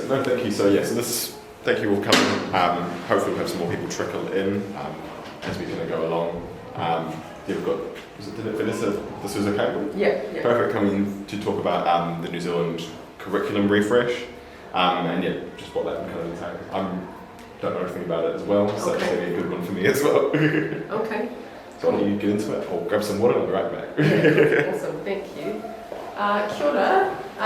No, thank you. So thank you all for coming. Hopefully we'll have some more people trickle in as we kind of go along. You've got, did it Vanessa, the Souza-Cameron? Yeah. Perfect, coming to talk about the New Zealand curriculum refresh, and just what that kind of entails. I don't know anything about it as well, so it's going to be a good one for me as well. Okay. So why don't you get into it? Or grab some water and I'll be right back. Yeah, awesome, thank you. Kia ora. I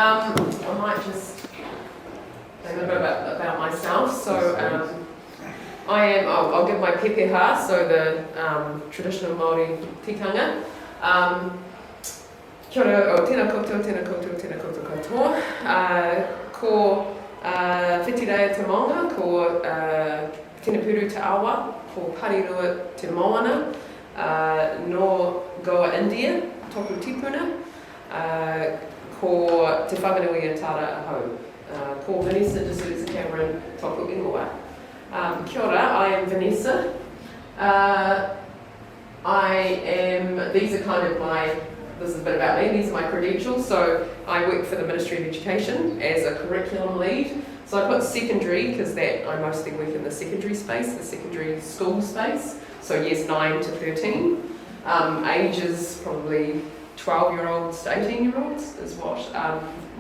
might just say a little bit about myself. So I'll give my pepeha, so the traditional Māori tikanga. Kia ora, o tēnā koutou, tēnā koutou, tēnā koutou katoa. Ko whitireia te maunga, ko tēnā puru te awa, ko parirua te moana, no Goa, India, toku tipuna, ko te whanganui a Tara ahau. Ko Vanessa de Souza-Cameron, toku ingoa. Kia ora, I am Vanessa. These are kind of this is a bit about me, these are my credentials. So I work for the Ministry of Education as a curriculum lead. So I put secondary because I mostly work in the secondary space, the secondary school space. So years 9 to 13. Ages probably 12-year-olds to 18-year-olds is what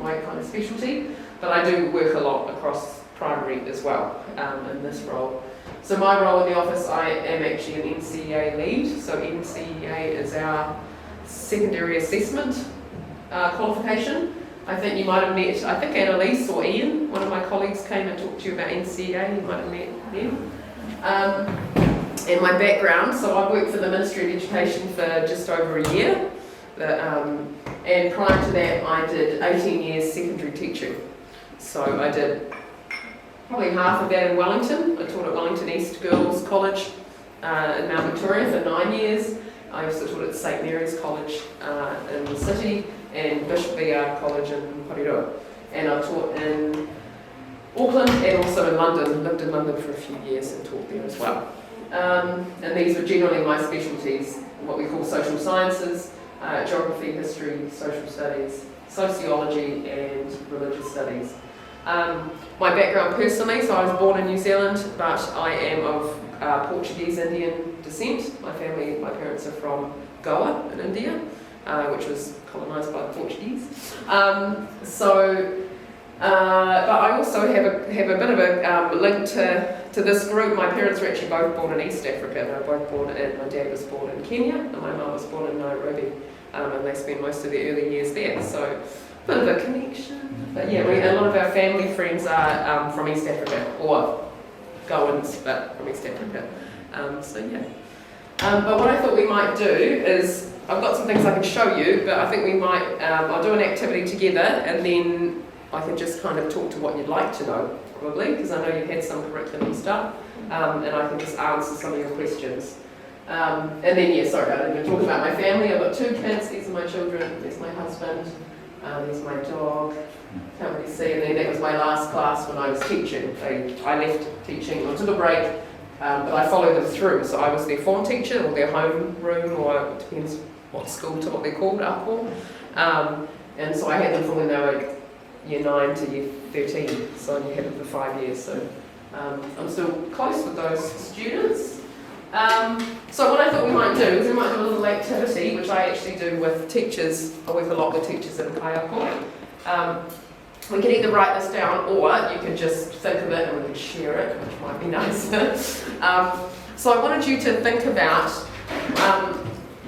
my kind of specialty. But I do work a lot across primary as well in this role. So my role in the office, I am actually an NCEA lead. So NCEA is our secondary assessment qualification. I think you might have met, I think Annalise or Ian, one of my colleagues came and talked to you about NCEA, you might have met them. And my background, so I've worked for the Ministry of Education for just over a year. And prior to that, I did 18 years secondary teaching. So I did probably half of that in Wellington. I taught at Wellington East Girls College in Mount Victoria for 9 years. I also taught at St Mary's College in the city and Bishop B.R. College in Porirua. And I taught in Auckland and also in London, lived in London for a few years and taught there as well. And these are generally my specialties, what we call social sciences, geography, history, social studies, sociology and religious studies. My background personally, so I was born in New Zealand, but I am of Portuguese Indian descent. My parents are from Goa in India, which was colonised by the Portuguese. But I also have a bit of a link to this group. My parents were actually both born in East Africa. They were both born my dad was born in Kenya and my mum was born in Nairobi, and they spent most of their early years there. So a bit of a connection. But yeah, a lot of our family friends are from East Africa, or Goans, but from East Africa. But what I thought we might do is, I've got some things I can show you, but I think we might, I'll do an activity together and then I can just kind of talk to what you'd like to know, probably, because I know you've had some curriculum stuff, and I can just answer some of your questions. And then, sorry, I didn't even talk about my family. I've got 2 kids, these are my children, there's my husband, there's my dog, can't really see, and then that was my last class when I was teaching. I left teaching, I took a break, but I followed them through, so I was their form teacher, or their home room, or it depends what school to what they're called, Upwell. And so I had them from when they were year 9 to year 13, so I had them for 5 years, so I'm still close with those students. So what I thought we might do is we might do a little activity, which I actually do with teachers. I work a lot with teachers in Kaiako. We can either write this down, or you can just think of it and we can share it, which might be nicer. So I wanted you to think about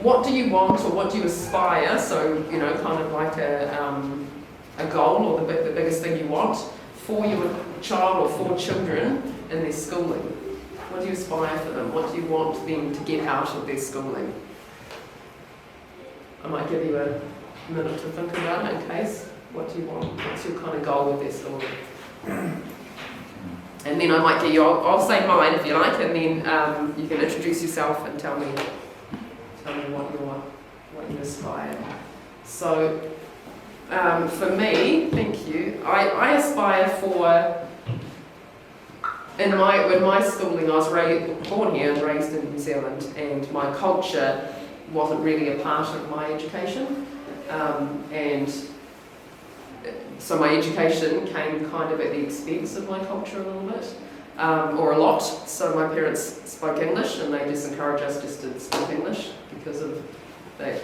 what do you want or what do you aspire, so kind of like a goal or the biggest thing you want for your child or for children in their schooling. What do you aspire for them? What do you want them to get out of their schooling? I might give you a minute to think about it in case. What do you want? What's your kind of goal with their schooling? And then I might get you, I'll say mine if you like, and then you can introduce yourself and tell me what you aspire. So for me, thank you, I aspire for, in my schooling, I was born here and raised in New Zealand, and my culture wasn't really a part of my education, and so my education came kind of at the expense of my culture a little bit, or a lot. So my parents spoke English, and they just encourage us just to speak English because of they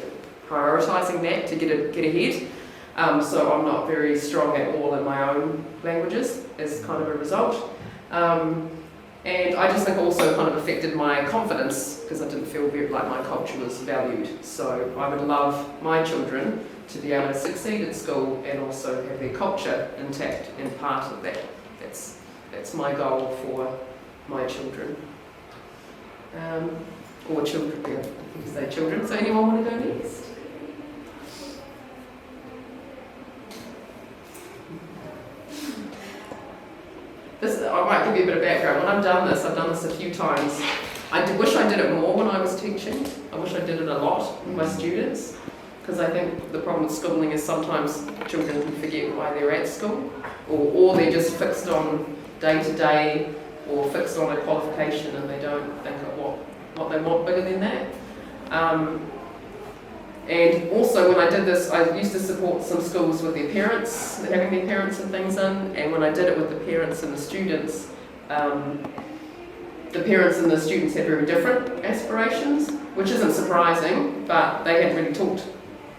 prioritising that to get ahead. So I'm not very strong at all in my own languages as kind of a result. And I just think also kind of affected my confidence because I didn't feel very like my culture was valued. So I would love my children to be able to succeed at school and also have their culture intact and part of that. That's my goal for my children. Or children, yeah, you can say children. So anyone want to go next? I might give you a bit of background. When I've done this a few times. I wish I did it more when I was teaching. I wish I did it a lot with my students, because I think the problem with schooling is sometimes children can forget why they're at school, or they're just fixed on day to day, or fixed on a qualification, and they don't think of what they want bigger than that. And also when I did this, I used to support some schools with their parents, having their parents and things in, and when I did it with the parents and the students had very different aspirations, which isn't surprising, but they hadn't really talked,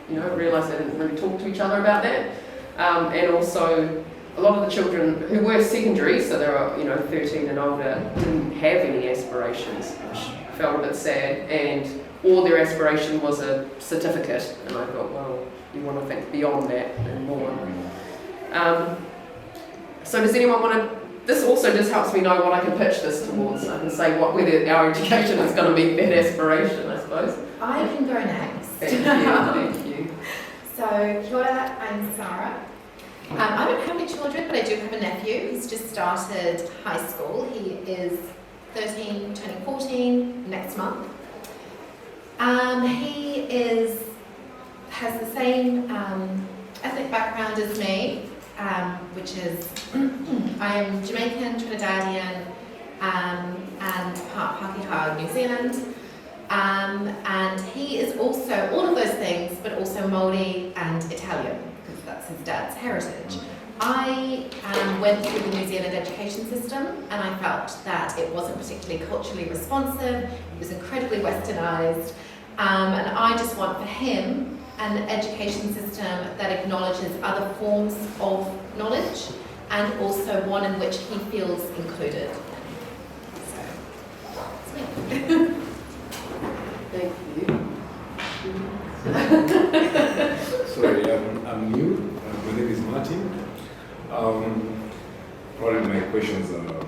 realised they didn't really talk to each other about that. And also, a lot of the children who were secondary, so they were 13 and older, didn't have any aspirations, which felt a bit sad, and all their aspiration was a certificate, and I thought, well, you want to think beyond that and more. So does anyone want to, this also just helps me know what I can pitch this towards. I can say whether our education is going to meet that aspiration, I suppose. I can go next. Thank you. So, kia ora, I'm Sarah. I don't have any children, but I do have a nephew. He's just started high school. He is 13, turning 14 next month. He has the same ethnic background as me, which is I am Jamaican, Trinidadian, and part Pakeha, New Zealand. And he is also all of those things, but also Māori and Italian, because that's his dad's heritage. I went through the New Zealand education system, and I felt that it wasn't particularly culturally responsive. It was incredibly westernised, and I just want for him an education system that acknowledges other forms of knowledge, and also one in which he feels included. So, that's me. Thank you. Sorry, I'm new. My name is Martin. Probably my questions are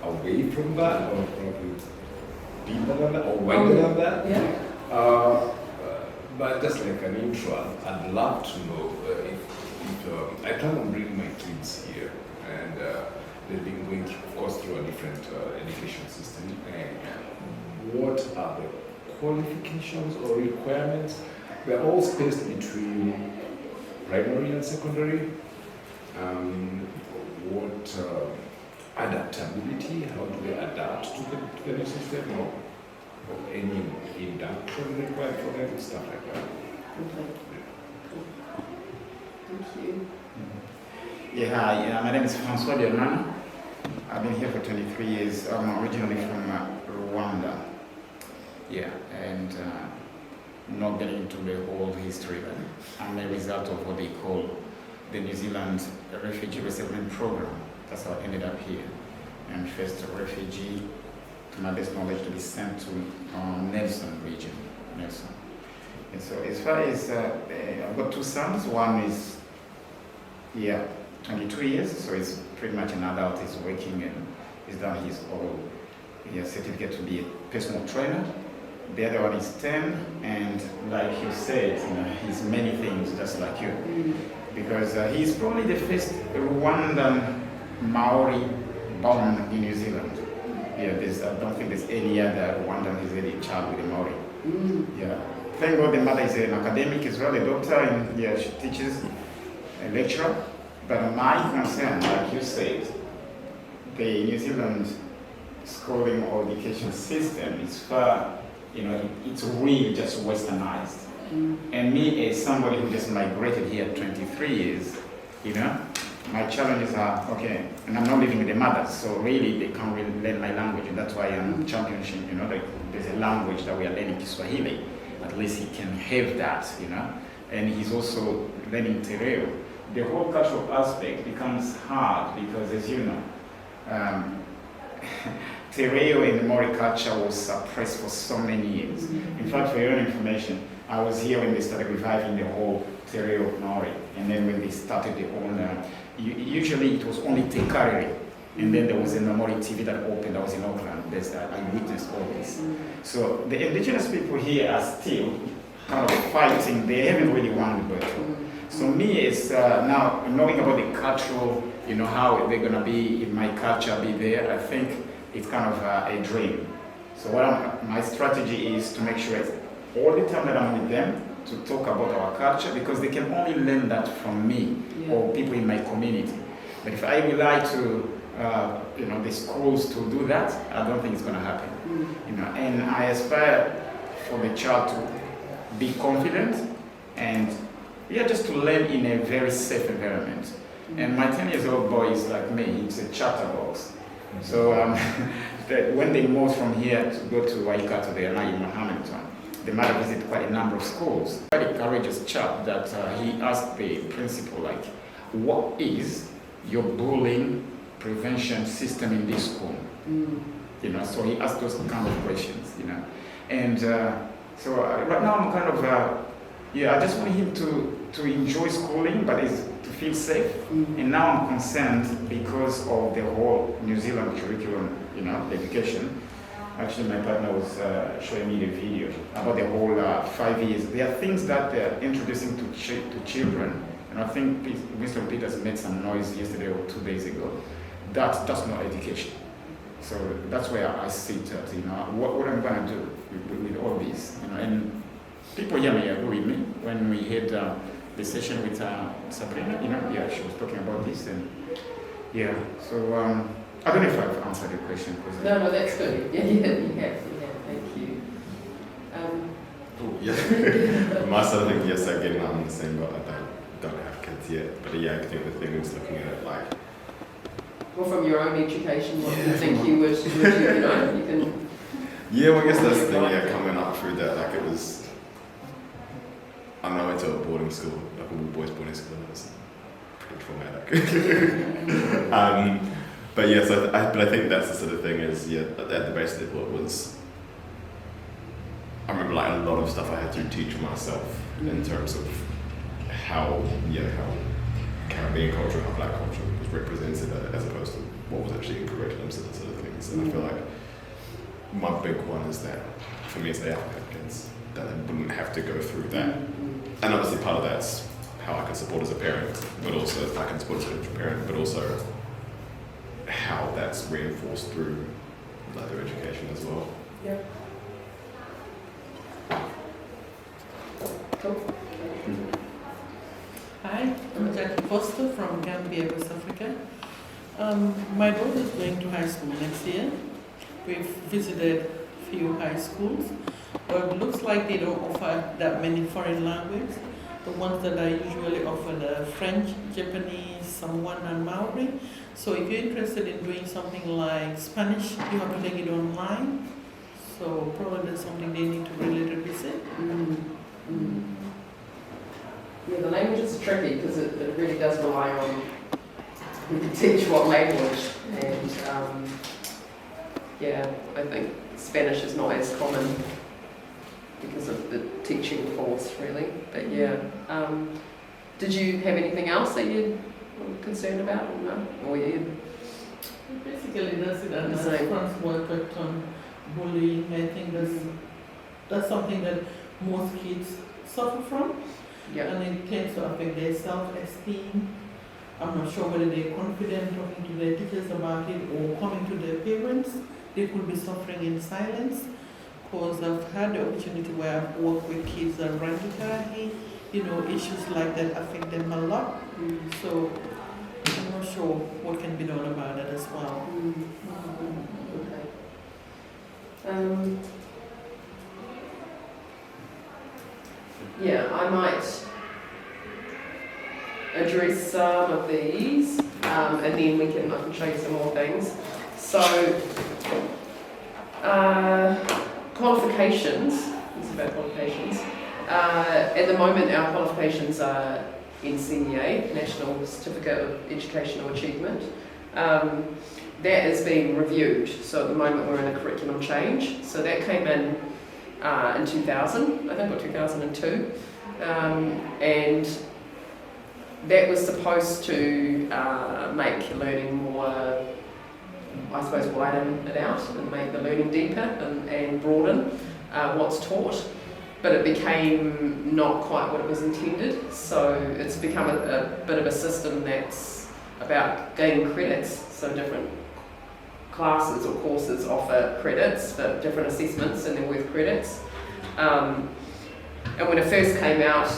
away from that, or probably deeper than that, or wider than that. Yeah. But just like an intro, I'd love to know if I plan on bringing my kids here, and they've been going, of course, through a different education system. And what are the qualifications or requirements? They're all spaced between primary and secondary. What adaptability? How do they adapt to the new system? Or any induction required for them, stuff like that. Okay. Thank you. Yeah, hi. My name is François Bernard. I've been here for 23 years. I'm originally from Rwanda. Yeah, and not getting into the whole history, but I'm a result of what they call the New Zealand Refugee Resettlement Program. That's how I ended up here. And first a refugee, to my best knowledge, to be sent to Nelson region. Nelson. And so as far as, I've got two sons. One is, 22 years, so he's pretty much an adult. He's working and he's done his whole certificate to be a personal trainer. The other one is 10, and like you said, he's many things just like you. Because he's probably the first Rwandan Maori born in New Zealand. Yeah, I don't think there's any other Rwandan who's any child with a Maori. Yeah. Thank God the mother is an academic as well, a doctor, and she teaches, a lecturer. But my concern, like you said, the New Zealand schooling or education system is far, it's really just westernized. And me as somebody who just migrated here at 23 years, you know. My challenges are, okay, and I'm not living with the mothers, so really they can't really learn my language, and that's why I'm championship, you know, like there's a language that we are learning Kiswahili. At least he can have that, you know, and he's also learning Tereo. The whole cultural aspect becomes hard because, as you know, Tereo in the Maori culture was suppressed for so many years. In fact, for your own information, I was here when they started reviving the whole Tereo Maori, and then when they started the own, usually it was only Te Karere, and then there was a Maori TV that opened. I was in Auckland. I witnessed all this. So the indigenous people here are still kind of fighting. They haven't really won the battle. So me, it's now knowing about the cultural, you know, how they're gonna be in my culture, be there. I think it's kind of a dream. So my strategy is to make sure it's all the time that I'm with them to talk about our culture, because they can only learn that from me or people in my community. But if I rely to you know, the schools to do that, I don't think it's going to happen. You know, and I aspire for the child to be confident and just to learn in a very safe environment. And my 10-year-old boy is like me; he's a chatterbox. So when they moved from here to go to Waikato, they are now in Hamilton. They might have visited quite a number of schools. Quite a courageous chap that he asked the principal, like, what is your bullying prevention system in this school? You know, so he asked those kind of questions, you know. And so right now I'm kind of, I just want him to enjoy schooling, but to feel safe. And now I'm concerned because of the whole New Zealand curriculum, you know, the education. Actually, my partner was showing me the video about the whole 5 years. There are things that they're introducing to children, and I think Mr. Peters made some noise yesterday or 2 days ago. That's not education. So that's where I sit at, you know, what I'm going to do with all this, you know. And people here may agree with me when we had the session with Sabrina, you know, she was talking about this, and so. I don't know if I've answered your question. No, that's good. Yeah, you have. Thank you. My side of things, yes, again, I'm in the same boat. I don't have kids yet, but I think the thing is looking at it like. Well, from your own education, what do you think you would you know, you can. Yeah, well, I guess that's the thing. Coming up through that, like it was. I went to a boarding school, like a boys' boarding school. It was pretty traumatic. But yes, I think that's the sort of thing is, at the base of it was, I remember like a lot of stuff I had to teach myself in terms of how Caribbean culture, how black culture was represented as opposed to what was actually in curriculum, sort of things. And I feel like my big one is that, for me, it's the applicants, that I wouldn't have to go through that. And obviously part of that's how I can support as a parent, but also I can support as a parent, but also how that's reinforced through other education as well. Yeah. Cool. Hi, I'm Jackie Foster from Gambia, West Africa. My daughter is going to high school next year. We've visited a few high schools, but it looks like they don't offer that many foreign languages. The ones that I usually offer are French, Japanese, Samoan, and Maori. So if you're interested in doing something like Spanish, you have to take it online. So probably that's something they need to really revisit. Yeah, the languages are tricky because it really does rely on who can teach what language. And I think Spanish is not as common because of the teaching force, really. But did you have anything else that you were concerned about, or no? Or Basically, that's it. And Fran's work on bullying, I think that's something that most kids suffer from. Yeah. And it tends to affect their self-esteem. I'm not sure whether they're confident talking to their teachers about it or coming to their parents. They could be suffering in silence. Because I've had the opportunity where I've worked with kids that run guitar, issues like that affect them a lot. So I'm not sure what can be done about it as well. Okay. I might address some of these, and then I can show you some more things. So, qualifications. This is about qualifications. At the moment, our qualifications are NCEA, National Certificate of Educational Achievement. That is being reviewed. So at the moment, we're in a curriculum change. So that came in 2000, I think, or 2002, and that was supposed to make learning more, I suppose, widen it out and make the learning deeper and broaden what's taught. But it became not quite what it was intended. So it's become a bit of a system that's about gaining credits. So different classes or courses offer credits for different assessments and they're worth credits. And when it first came out,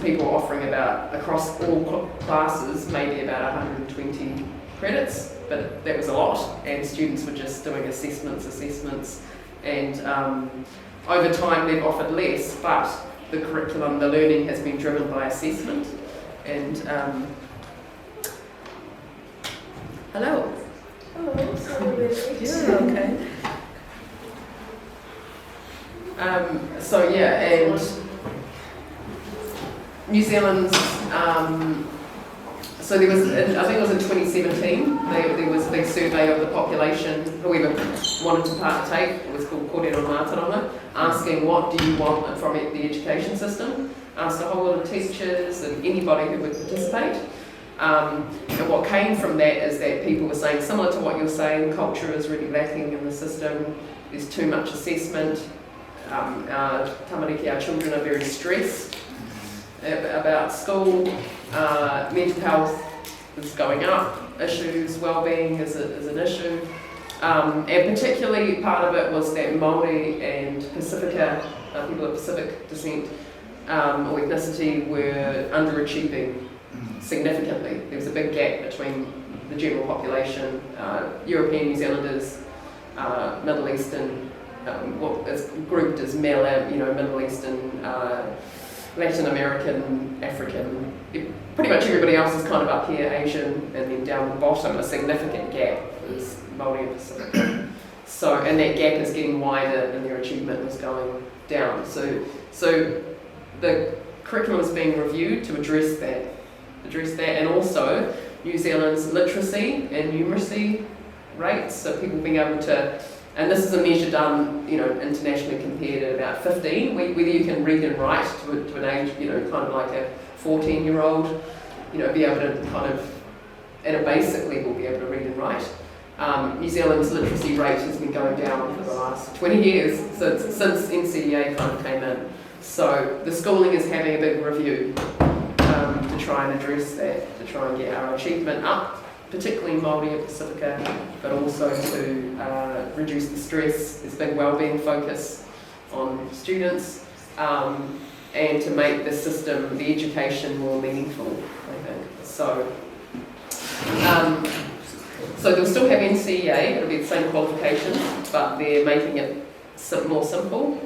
people were offering about, across all classes, maybe about 120 credits, but that was a lot, and students were just doing assessments, and over time they've offered less, but the curriculum, the learning has been driven by assessment. And hello. Hello, sorry. Yeah, okay. So yeah, and New Zealand's, so there was, I think it was in 2017, there was a big survey of the population, whoever wanted to partake, it was called Kōrero Mātauranga, asking what do you want from the education system, asked a whole lot of teachers and anybody who would participate. And what came from that is that people were saying, similar to what you're saying, culture is really lacking in the system, there's too much assessment, our tamariki, our children are very stressed about school, mental health is going up, issues, well-being is an issue, and particularly part of it was that Māori and Pacifica, people of Pacific descent or ethnicity were underachieving significantly. There was a big gap between the general population, European New Zealanders, Middle Eastern, what is grouped as Middle Eastern, Latin American, African, pretty much everybody else is kind of up here, Asian, and then down the bottom, a significant gap is Māori and Pacific. So, and that gap is getting wider and their achievement is going down. So the curriculum is being reviewed to address that, and also New Zealand's literacy and numeracy rates, so people being able to, and this is a measure done, internationally compared at about 15, whether you can read and write to an age, kind of like a 14-year-old, be able to kind of, at a basic level, be able to read and write. New Zealand's literacy rate has been going down for the last 20 years, since NCEA kind of came in. So the schooling is having a big review to try and address that, to try and get our achievement up, particularly Māori and Pacifica, but also to reduce the stress. There's a big wellbeing focus on students, and to make the system, the education, more meaningful, I think. So they'll still have NCEA, it'll be the same qualifications, but they're making it more simple.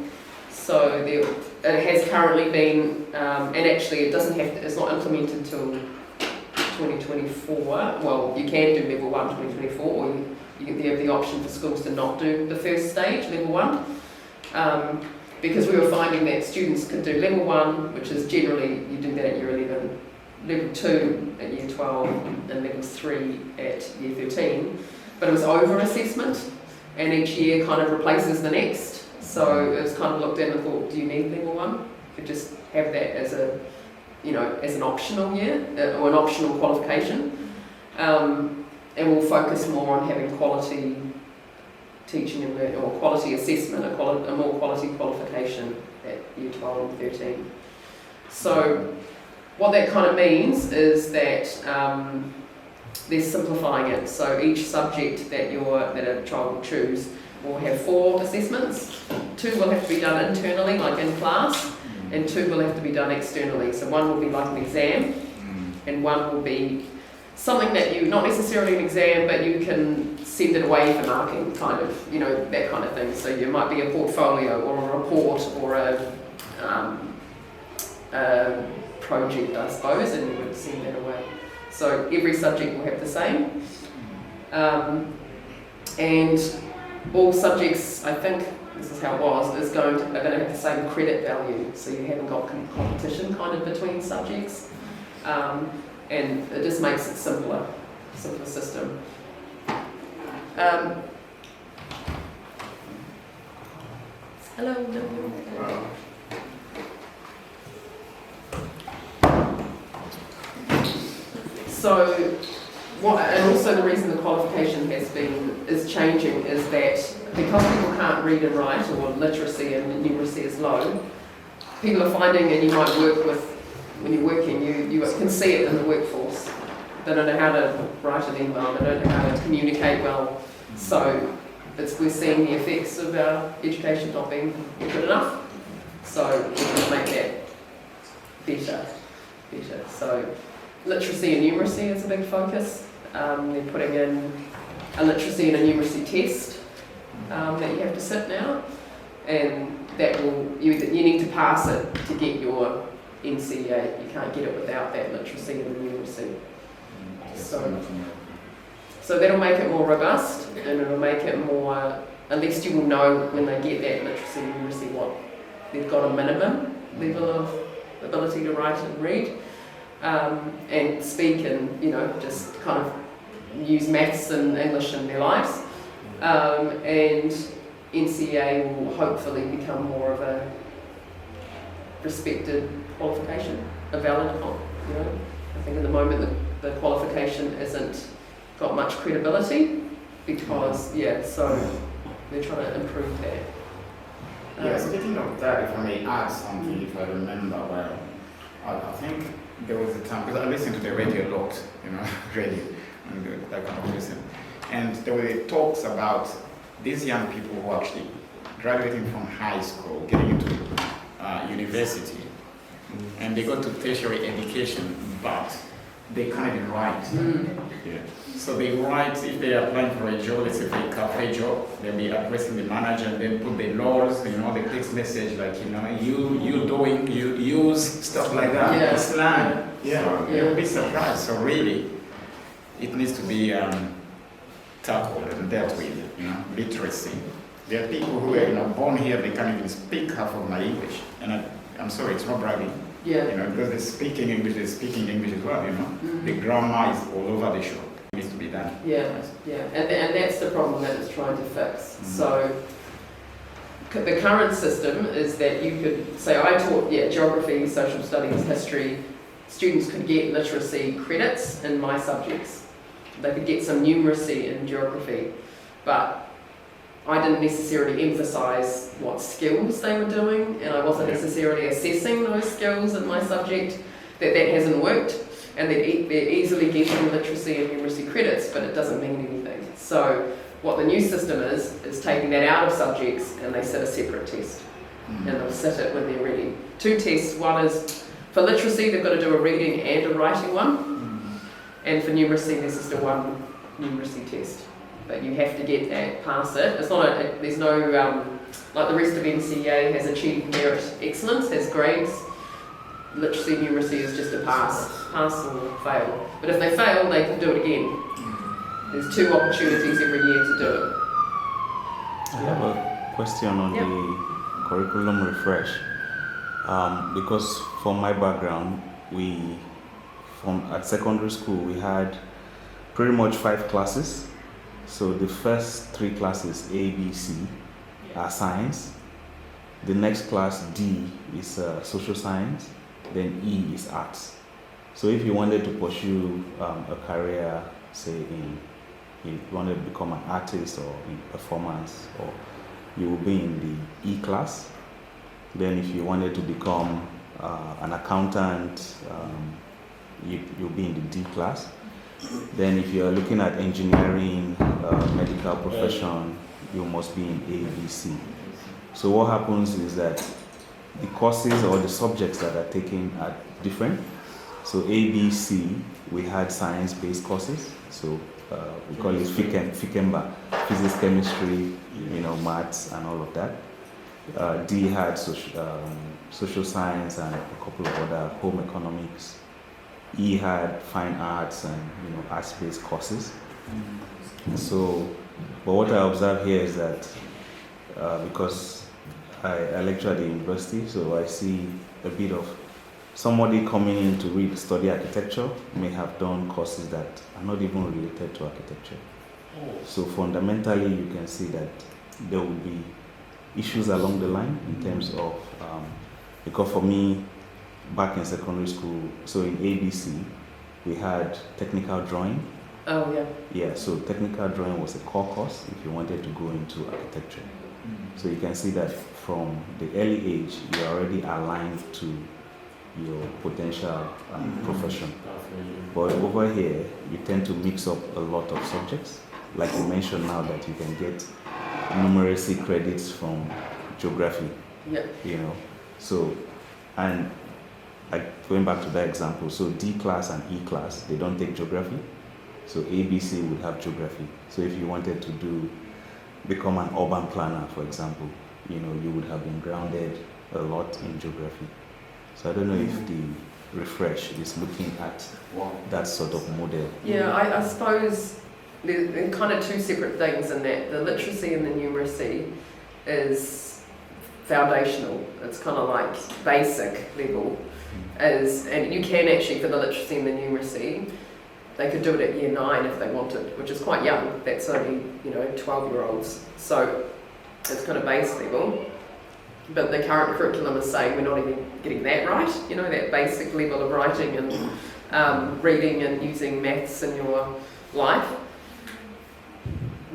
So it has currently been, and actually it doesn't have to, it's not implemented until 2024. Well, you can do level 1 2024, or you have the option for schools to not do the first stage, level 1, because we were finding that students could do level 1, which is generally, you do that at year 11, level 2 at year 12, and level 3 at year 13, but it was over assessment, and each year kind of replaces the next. So it was kind of looked at and thought, do you need level 1? You could just have that as a, as an optional year, or an optional qualification. And we'll focus more on having quality teaching and learning, or quality assessment, a more quality qualification at year 12 and 13. So what that kind of means is that they're simplifying it. So each subject that a child will choose will have 4 assessments. 2 will have to be done internally, like in class, and 2 will have to be done externally. So 1 will be like an exam, and 1 will be something that not necessarily an exam, but you can send it away for marking, kind of, that kind of thing. So you might be a portfolio, or a report, or a project, I suppose, and you would send that away. So every subject will have the same. And all subjects, I think, this is how it was, are going to have the same credit value, so you haven't got competition kind of between subjects, and it just makes it simpler system. Hello. So, and also the reason the qualification is changing is that because people can't read and write, or literacy and numeracy is low, people are finding, and you might work with, when you're working, you can see it in the workforce. They don't know how to write an email, they don't know how to communicate well. So we're seeing the effects of our education not being good enough. So we can make that better. So literacy and numeracy is a big focus. They're putting in a literacy and a numeracy test that you have to sit now, and that will you need to pass it to get your NCEA. You can't get it without that literacy and numeracy. So that'll make it more robust, and it'll make it more. At least you will know when they get that literacy and numeracy what they've got a minimum level of ability to write and read, and speak, and just kind of use maths and English in their lives. And NCEA will hopefully become more of a respected qualification, a valid I think at the moment the qualification isn't got much credibility because, so they're trying to improve that. Speaking of that, if I may add something, if I remember well, I think there was a time, because I listen to the radio a lot, radio, and that kind of listen. And there were talks about these young people who are actually graduating from high school, getting into university, and they go to tertiary education, but they can't even write. So they write, if they are applying for a job, let's say a cafe job, they'll be addressing the manager and then put the laws, the text message, like, you use stuff like that, slang. You'll be surprised. So really, it needs to be tackled and dealt with, literacy. There are people who are born here, they can't even speak half of my English. And I'm sorry, it's not bragging. Because they're speaking English as well, The grammar is all over the shop. It needs to be done. And that's the problem that it's trying to fix. So the current system is that you could say, I taught geography, social studies, history. Students could get literacy credits in my subjects. They could get some numeracy in geography, but I didn't necessarily emphasise what skills they were doing, and I wasn't necessarily assessing those skills in my subject. That hasn't worked, and they're easily getting literacy and numeracy credits, but it doesn't mean anything. So what the new system is taking that out of subjects, and they sit a separate test, and they'll sit it when they're ready. 2 tests. One is for literacy, they've got to do a reading and a writing one, and for numeracy, there's just a 1 numeracy test. But you have to get that, pass it. It's not there's no, like the rest of NCEA has achieved merit excellence, has grades. Literacy, numeracy is just a pass or fail. But if they fail, they can do it again. There's 2 opportunities every year to do it. I have a question on the curriculum refresh. Because from my background, at secondary school, we had pretty much 5 classes. So the first 3 classes, A, B, C, are science. The next class, D, is social science. Then E is arts. So if you wanted to pursue a career, say you wanted to become an artist or in performance, or you will be in the E class. Then if you wanted to become an accountant, you'll be in the D class. Then if you are looking at engineering, medical profession, you must be in A, B, C. So what happens is that the courses or the subjects that are taken are different. So A, B, C, we had science-based courses. So we call it FICEMBA, physics, chemistry, maths, and all of that. D had social science and a couple of other home economics. E had fine arts and arts-based courses. So, but what I observe here is that because I lecture at the university, so I see a bit of somebody coming in to study architecture may have done courses that are not even related to architecture. So fundamentally, you can see that there will be issues along the line in terms of, because for me, back in secondary school, so in ABC, we had technical drawing. Oh, yeah. Yeah, so technical drawing was a core course if you wanted to go into architecture. So you can see that from the early age, you're already aligned to your potential profession. But over here, you tend to mix up a lot of subjects. Like you mentioned now that you can get numeracy credits from geography. Yeah. So, and going back to that example, so D class and E class, they don't take geography. So ABC would have geography. So if you wanted to become an urban planner, for example, you would have been grounded a lot in geography. So I don't know if the refresh is looking at that sort of model. Yeah, I suppose they're kind of two separate things in that the literacy and the numeracy is foundational. It's kind of like basic level. And you can actually, for the literacy and the numeracy, they could do it at year 9 if they wanted, which is quite young. That's only, 12-year-olds. So it's kind of base level. But the current curriculum is saying we're not even getting that right, that basic level of writing and reading and using maths in your life.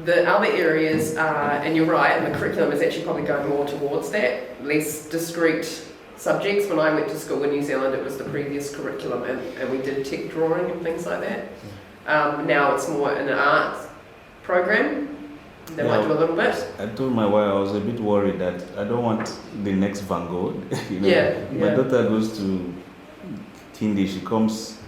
The other areas are, and you're right, and the curriculum is actually probably going more towards that, less discrete subjects. When I went to school in New Zealand, it was the previous curriculum, and we did tech drawing and things like that. Now it's more an arts program. They might do a little bit. I told my wife I was a bit worried that I don't want the next Van Gogh. My daughter goes to Kindi, she comes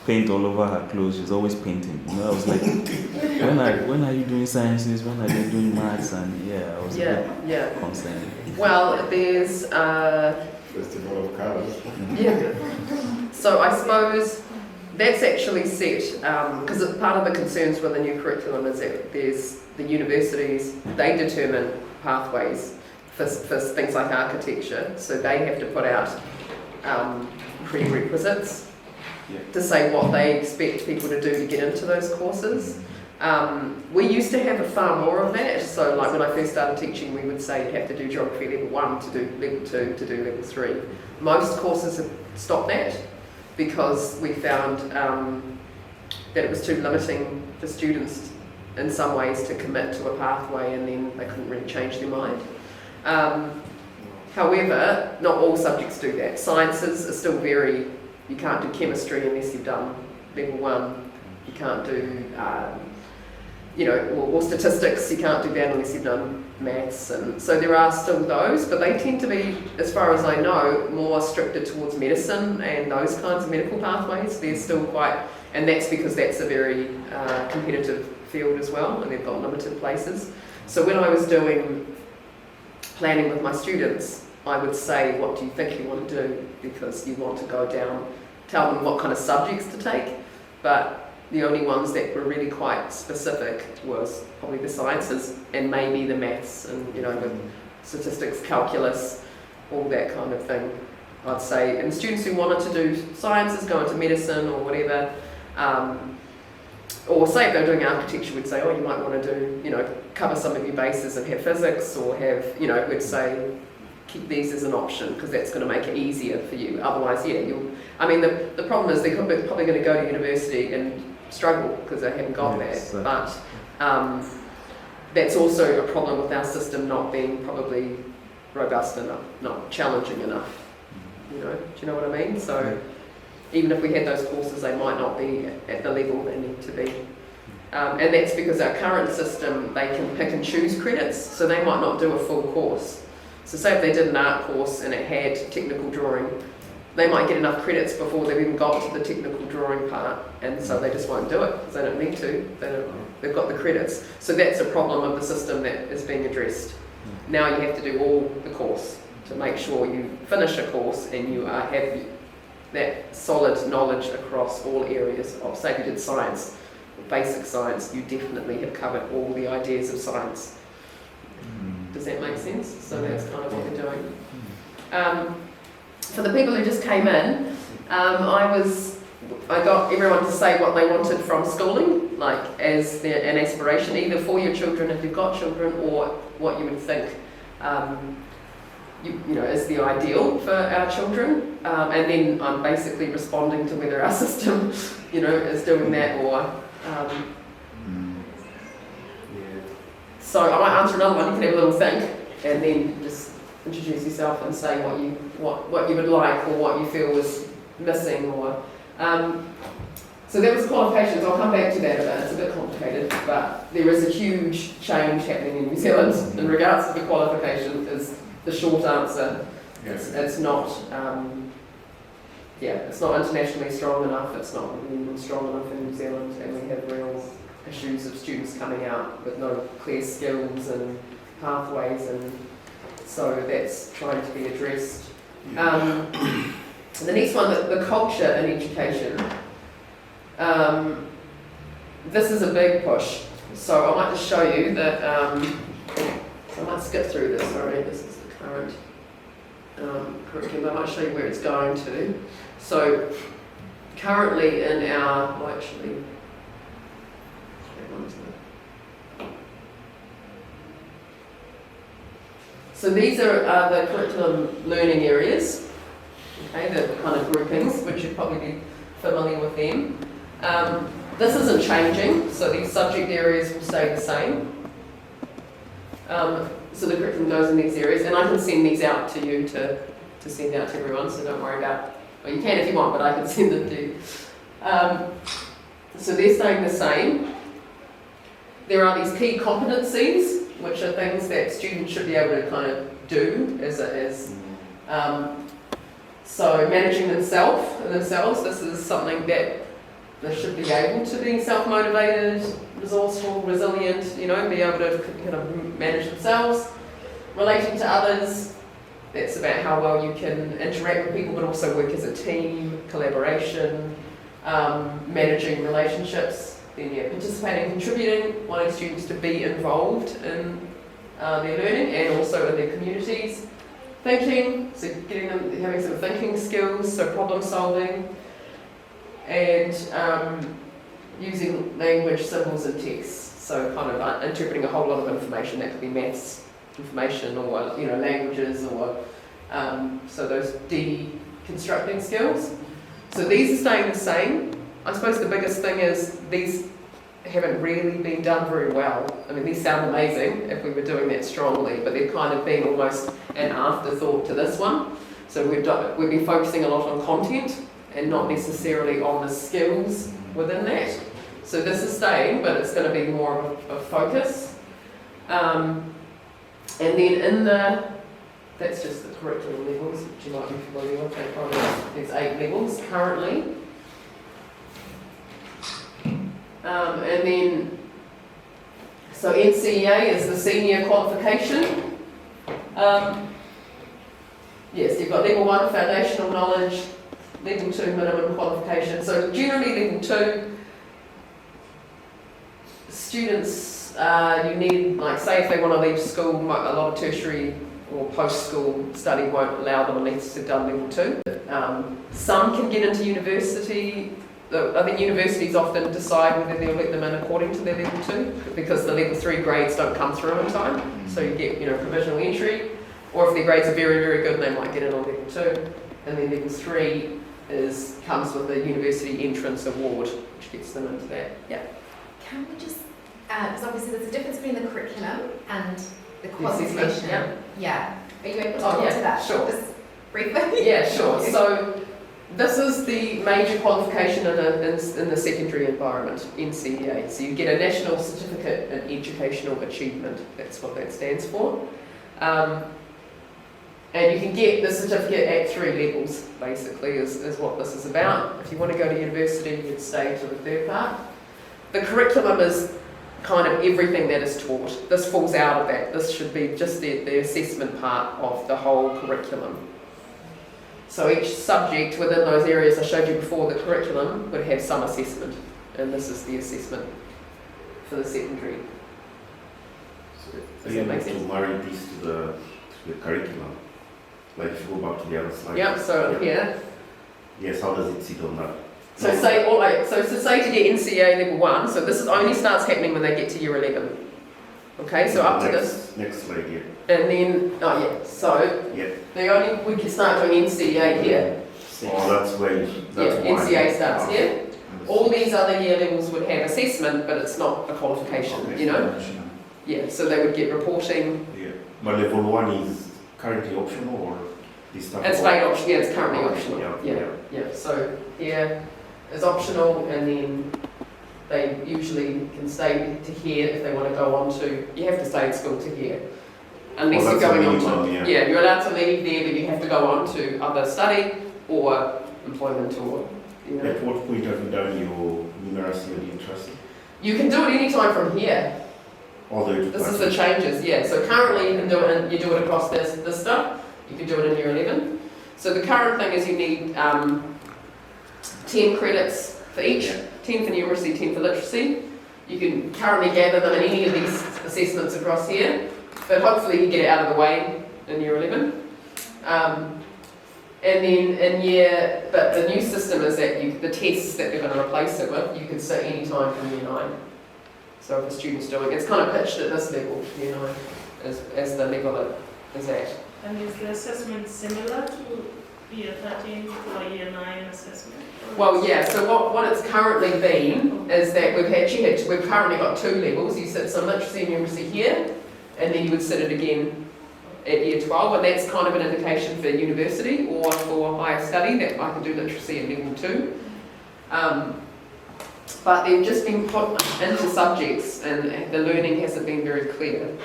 paint all over her clothes. She's always painting. I was like, when are you doing sciences? When are they doing maths? And I was a bit concerned. Well, there's Festival of Colours. So I suppose that's actually set because part of the concerns with the new curriculum is that there's the universities, they determine pathways for things like architecture, so they have to put out prerequisites to say what they expect people to do to get into those courses. We used to have far more of that, so like when I first started teaching, we would say you have to do geography level 1 to do level 2 to do level 3. Most courses have stopped that because we found that it was too limiting for students in some ways to commit to a pathway and then they couldn't really change their mind. However, not all subjects do that. Sciences are still you can't do chemistry unless you've done level 1. You can't do, or statistics, you can't do that unless you've done maths. And so there are still those, but they tend to be, as far as I know, more restricted towards medicine and those kinds of medical pathways. They're still quite, and that's because that's a very competitive field as well, and they've got limited places. So when I was doing planning with my students, I would say, what do you think you want to do? Because you want to go down, tell them what kind of subjects to take, but the only ones that were really quite specific was probably the sciences and maybe the maths and, the statistics, calculus, all that kind of thing, I'd say. And the students who wanted to do sciences, go into medicine or whatever, or say if they're doing architecture, we'd say, you might want to do, cover some of your bases and have physics, or have, we'd say, keep these as an option because that's going to make it easier for you. Otherwise, the problem is they're probably going to go to university and struggle because they haven't got that. But that's also a problem with our system not being probably robust enough, not challenging enough. Do you know what I mean? So even if we had those courses, they might not be at the level they need to be. And that's because our current system, they can pick and choose credits, so they might not do a full course. So say if they did an art course and it had technical drawing, they might get enough credits before they've even got to the technical drawing part, and so they just won't do it because they don't need to. They've got the credits. So that's a problem of the system that is being addressed. Now you have to do all the course to make sure you finish a course and you have that solid knowledge across all areas of, say if you did science, basic science, you definitely have covered all the ideas of science. Does that make sense? So that's kind of what we're doing. For the people who just came in, I got everyone to say what they wanted from schooling, like as an aspiration, either for your children if you've got children, or what you would think you know, is the ideal for our children. And then I'm basically responding to whether our system, you know, is doing that or... So I might answer another one, you can have a little think, and then just introduce yourself and say what you would like or what you feel was missing, or so that was qualifications. I'll come back to that a bit. It's a bit complicated, but there is a huge change happening in New Zealand in regards to the qualification. Is the short answer. It's not it's not internationally strong enough. It's not even strong enough in New Zealand, and we have real issues of students coming out with no clear skills and pathways, and so that's trying to be addressed. The next one, the culture in education. This is a big push. So I might just show you that, I might skip through this, sorry, this is the current curriculum. I might show you where it's going to. So currently in our, well actually, so these are the curriculum learning areas, okay, the kind of groupings, which you'd probably be familiar with them. This isn't changing, so these subject areas will stay the same. So the curriculum goes in these areas, and I can send these out to you to send out to everyone, so don't worry about, well you can if you want, but I can send them to you. So they're staying the same. There are these key competencies, which are things that students should be able to kind of do so managing themselves, this is something that they should be able to be self-motivated, resourceful, resilient, you know, be able to kind of manage themselves. Relating to others, that's about how well you can interact with people, but also work as a team, collaboration, managing relationships. Then participating, contributing, wanting students to be involved in their learning and also in their communities. Thinking, so getting them having some thinking skills, so problem solving, and using language, symbols and text. So kind of interpreting a whole lot of information. That could be maths information, or you know, languages, or so those deconstructing skills. So these are staying the same. I suppose the biggest thing is these haven't really been done very well. I mean, these sound amazing if we were doing that strongly, but they've kind of been almost an afterthought to this one. So we've been focusing a lot on content and not necessarily on the skills within that. So this is staying, but it's going to be more of a focus. And then that's just the curriculum levels, which you might be familiar with. There's 8 levels currently. And then, so NCEA is the senior qualification. Yes, you've got level 1, foundational knowledge, level 2, minimum qualification. So generally level 2, students, you need, like say if they want to leave school, a lot of tertiary or post-school study won't allow them unless they've done level 2. Some can get into university. I think universities often decide whether they'll let them in according to their level 2, because the level 3 grades don't come through in time. So you get, you know, provisional entry, or if their grades are very, very good, they might get in on level 2. And then level 3 comes with the university entrance award, which gets them into that. Yeah. Can we just, because obviously there's a difference between the curriculum and the qualification. Yeah. Are you able to talk to that? Sure. Just briefly? Yeah, sure. So this is the major qualification in the secondary environment, NCEA. So you get a National Certificate in Educational Achievement. That's what that stands for. And you can get the certificate at 3 levels, basically, is what this is about. If you want to go to university, you'd stay to the third part. The curriculum is kind of everything that is taught. This falls out of that. This should be just the assessment part of the whole curriculum. So each subject within those areas I showed you before, the curriculum would have some assessment, and this is the assessment for the secondary. So you have to marry this to the curriculum. Like if you go back to the other slide. Yep, so here. Yes, how does it sit on that? So say to get NCEA level 1, so this only starts happening when they get to year 11. Okay, so up to this. Next slide, yeah. And then, so Yeah. we can start doing NCEA here. Oh, that's where that's why. NCEA starts here. All these other year levels would have assessment, but it's not a qualification, you know? Yeah, so they would get reporting. Yeah. But level 1 is currently optional or this stuff? It's paid optional, yeah, it's currently optional. Yeah. Yeah. So here is optional, and then they usually can stay to here if they want to go on to, you have to stay in school to here. Unless you're going on to, yeah, you're allowed to leave there, but you have to go on to other study or employment or, you know. At what point have you done your numeracy or literacy? You can do it anytime from here. All the way to This is the changes, yeah. So currently you can do it, you do it across this stuff. You can do it in year 11. So the current thing is you need 10 credits for each, 10 for numeracy, 10 for literacy. You can currently gather them in any of these assessments across here, but hopefully you get it out of the way in year 11. And then but the new system is that the tests that they're going to replace it with, you can sit any time from year 9. So if a student's doing, it's kind of pitched at this level, year 9, as the level it is at. And is the assessment similar to year 13 or year 9 assessment? Well, yeah, so what it's currently been is that we've currently got 2 levels. You sit some literacy and numeracy here, and then you would sit it again at year 12, and that's kind of an indication for university or for higher study that I can do literacy at level 2. But they've just been put into subjects, and the learning hasn't been very clear.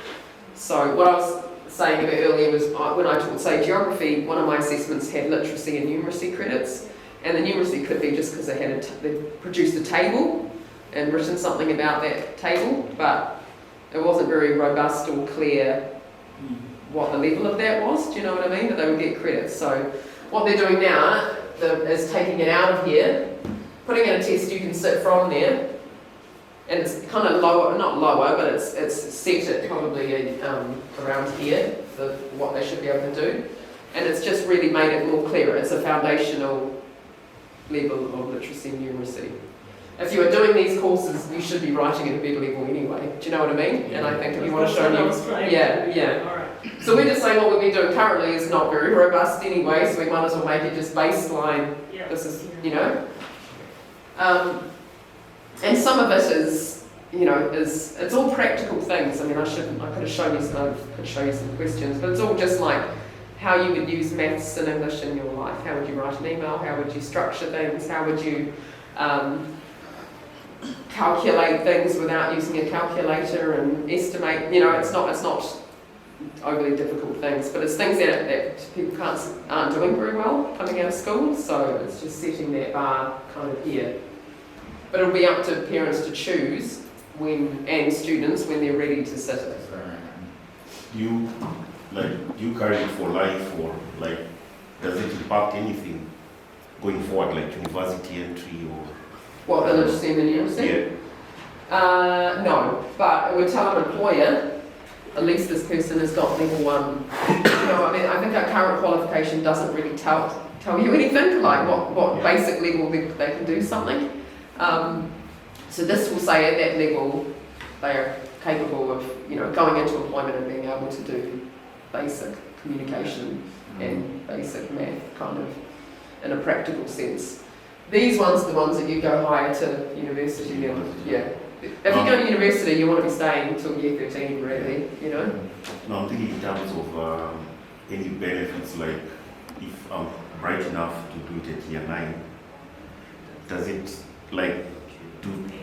So what I was saying a bit earlier was when I taught, say, geography, one of my assessments had literacy and numeracy credits, and the numeracy could be just because they produced a table and written something about that table, but it wasn't very robust or clear what the level of that was, do you know what I mean? That they would get credits. So what they're doing now is taking it out of here, putting in a test you can sit from there, and it's kind of lower, not lower, but it's set at probably around here for what they should be able to do, and it's just really made it more clear. It's a foundational level of literacy and numeracy. If you are doing these courses, you should be writing at a better level anyway. Do you know what I mean? And I think if you want to show you, yeah. All right. So we're just saying what we've been doing currently is not very robust anyway, so we might as well make it just baseline. Yeah. This is, you know. And some of it is, you know, it's all practical things. I mean, I could have shown you some questions, but it's all just like how you would use maths and English in your life. How would you write an email? How would you structure things? How would you calculate things without using a calculator and estimate? You know, it's not overly difficult things, but it's things that people aren't doing very well coming out of school. So it's just setting that bar kind of here. But it'll be up to parents to choose and students when they're ready to sit it. Do you carry it for life, or like does it impact anything going forward, like university entry or? What, the literacy and the numeracy? Yeah. No, but it would tell an employer, at least this person has got level 1. You know, I mean, I think our current qualification doesn't really tell you anything, like what basic level they can do something. So this will say at that level they are capable of, you know, going into employment and being able to do basic communication and basic math, kind of in a practical sense. These ones are the ones that you go higher to university. Yeah. If you go to university, you want to be staying until year 13, really, you know? No, I'm thinking in terms of any benefits, like if I'm bright enough to do it at year 9,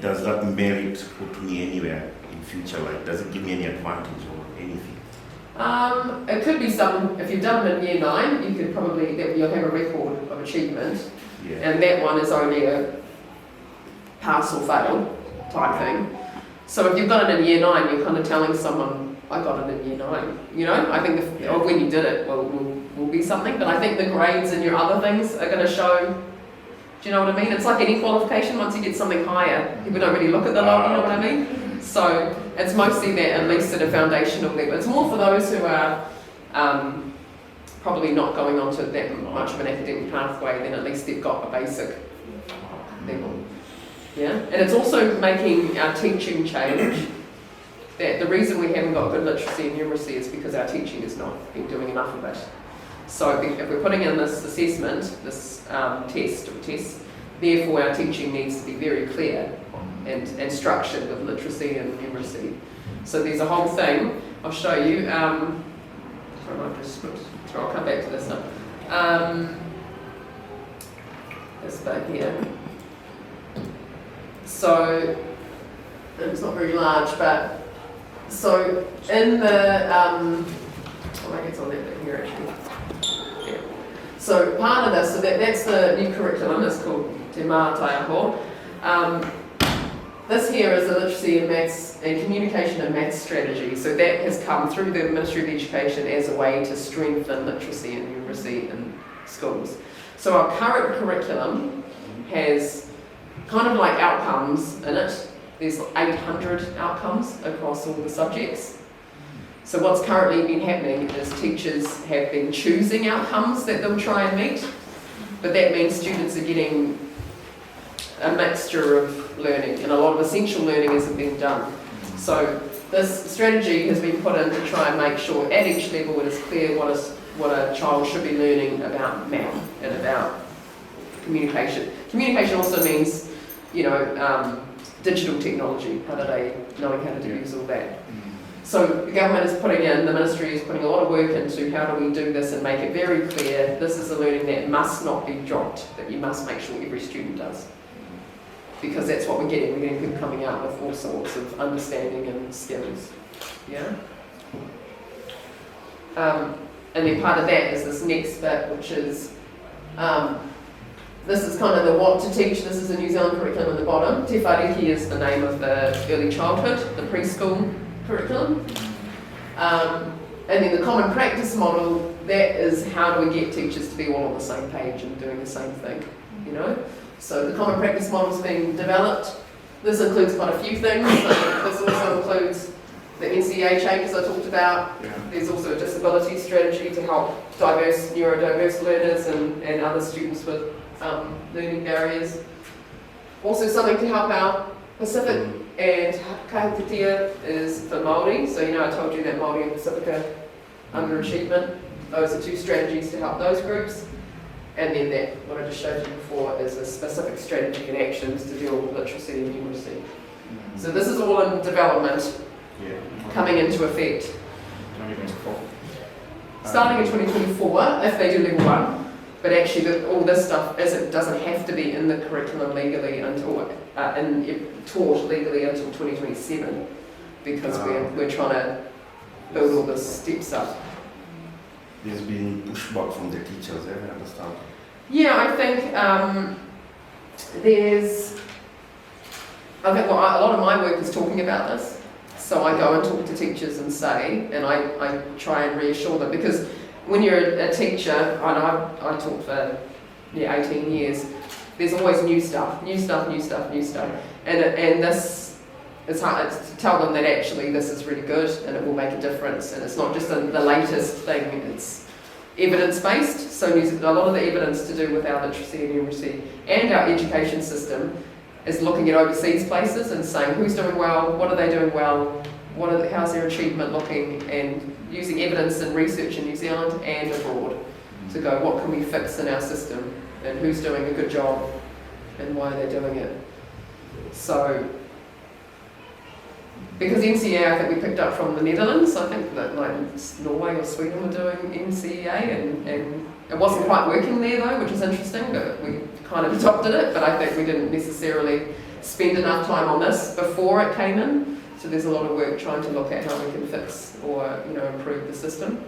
does that merit put me anywhere in future? Like, does it give me any advantage or anything? It could be some, if you've done it in year 9, you could probably, you'll have a record of achievement. Yeah. And that one is only a pass or fail type thing. So if you've got it in year 9, you're kind of telling someone, I got it in year 9. You know, I think or when you did it will be something, but I think the grades and your other things are going to show. Do you know what I mean? It's like any qualification, once you get something higher, people don't really look at the log, you know what I mean? So it's mostly that at least at a foundational level. It's more for those who are probably not going on to that much of an academic pathway, then at least they've got a basic level. Yeah? And it's also making our teaching change. That the reason we haven't got good literacy and numeracy is because our teaching has not been doing enough of it. So if we're putting in this assessment, this test or tests, therefore our teaching needs to be very clear and structured with literacy and numeracy. So there's a whole thing. I'll show you. Sorry, I've just skipped. So I'll come back to this now. This bit here. So it's not very large, but so in the I think it's on that bit here actually. Yeah. So part of this, so that's the new curriculum. It's called Te Mātaiaho. This here is the literacy and maths and communication and maths strategy. So that has come through the Ministry of Education as a way to strengthen literacy and numeracy in schools. So our current curriculum has kind of like outcomes in it. There's 800 outcomes across all the subjects. So what's currently been happening is teachers have been choosing outcomes that they'll try and meet, but that means students are getting a mixture of learning, and a lot of essential learning isn't being done. So this strategy has been put in to try and make sure at each level it is clear what a child should be learning about math and about communication. Communication also means, you know, digital technology. How do they knowing how to use all that? So the government is putting in, the ministry is putting a lot of work into how do we do this and make it very clear this is a learning that must not be dropped, that you must make sure every student does. Because that's what we're getting. We're getting people coming out with all sorts of understanding and skills. Yeah? And then part of that is this next bit, which is, this is kind of the what to teach. This is the New Zealand curriculum at the bottom. Te Whariki is the name of the early childhood, the preschool curriculum. And then the common practice model, that is how do we get teachers to be all on the same page and doing the same thing, you know? So the common practice model is being developed. This includes quite a few things. This also includes the NCEA changes I talked about. Yeah. There's also a disability strategy to help neurodiverse learners and other students with learning barriers. Also something to help our Pacific and Kahititia is for Māori. So you know I told you that Māori and Pacifica underachievement. Those are two strategies to help those groups. And then that, what I just showed you before, is a specific strategy and actions to deal with literacy and numeracy. So this is all in development, coming into effect. 2024. Starting in 2024, if they do level 1, but actually all this stuff doesn't have to be in the curriculum legally until, taught legally until 2027, because we're trying to build all the steps up. There's been pushback from the teachers, I understand. Yeah, I think a lot of my work is talking about this. So I go and talk to teachers and say, and I try and reassure them, because when you're a teacher, I taught for 18 years, there's always new stuff. And this, it's hard to tell them that actually this is really good and it will make a difference, and it's not just the latest thing, it's evidence-based. So a lot of the evidence to do with our literacy and numeracy and our education system is looking at overseas places and saying who's doing well, what are they doing well, how's their achievement looking, and using evidence and research in New Zealand and abroad to go, what can we fix in our system and who's doing a good job and why are they doing it. So, because NCEA I think we picked up from the Netherlands, I think that like Norway or Sweden were doing NCEA, and it wasn't quite working there though, which is interesting, but we kind of adopted it, but I think we didn't necessarily spend enough time on this before it came in. So there's a lot of work trying to look at how we can fix or improve the system.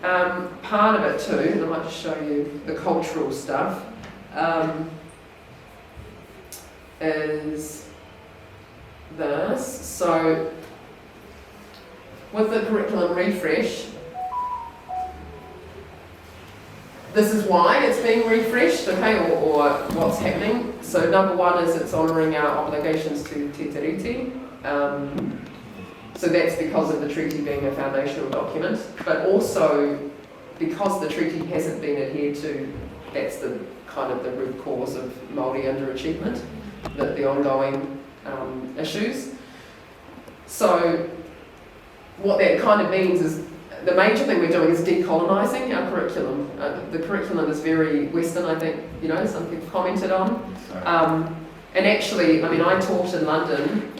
Part of it too, and I might just show you the cultural stuff, is this. So with the curriculum refresh, this is why it's being refreshed, okay, or what's happening. So number one is it's honouring our obligations to Te Tiriti. So that's because of the treaty being a foundational document, but also because the treaty hasn't been adhered to, that's the kind of the root cause of Māori underachievement, the ongoing issues. So what that kind of means is the major thing we're doing is decolonising our curriculum. The curriculum is very Western, I think, you know, some people commented on. And actually, I mean, I taught in London.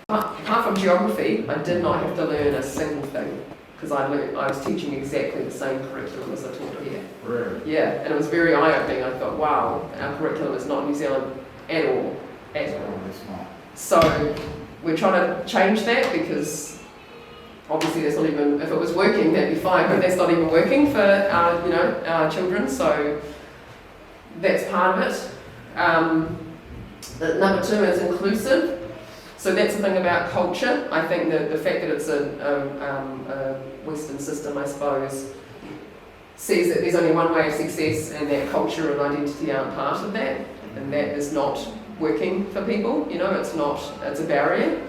Apart from geography, I did not have to learn a single thing because I was teaching exactly the same curriculum as I taught here. Really? Yeah, and it was very eye-opening. I thought, wow, our curriculum is not New Zealand at all. At all. It's not. So we're trying to change that because obviously that's not even, if it was working, that'd be fine, but that's not even working for our children, so that's part of it. Number two is inclusive. So that's the thing about culture. I think that the fact that it's a Western system, I suppose, says that there's only one way of success and that culture and identity aren't part of that, and that is not working for people, you know, it's a barrier.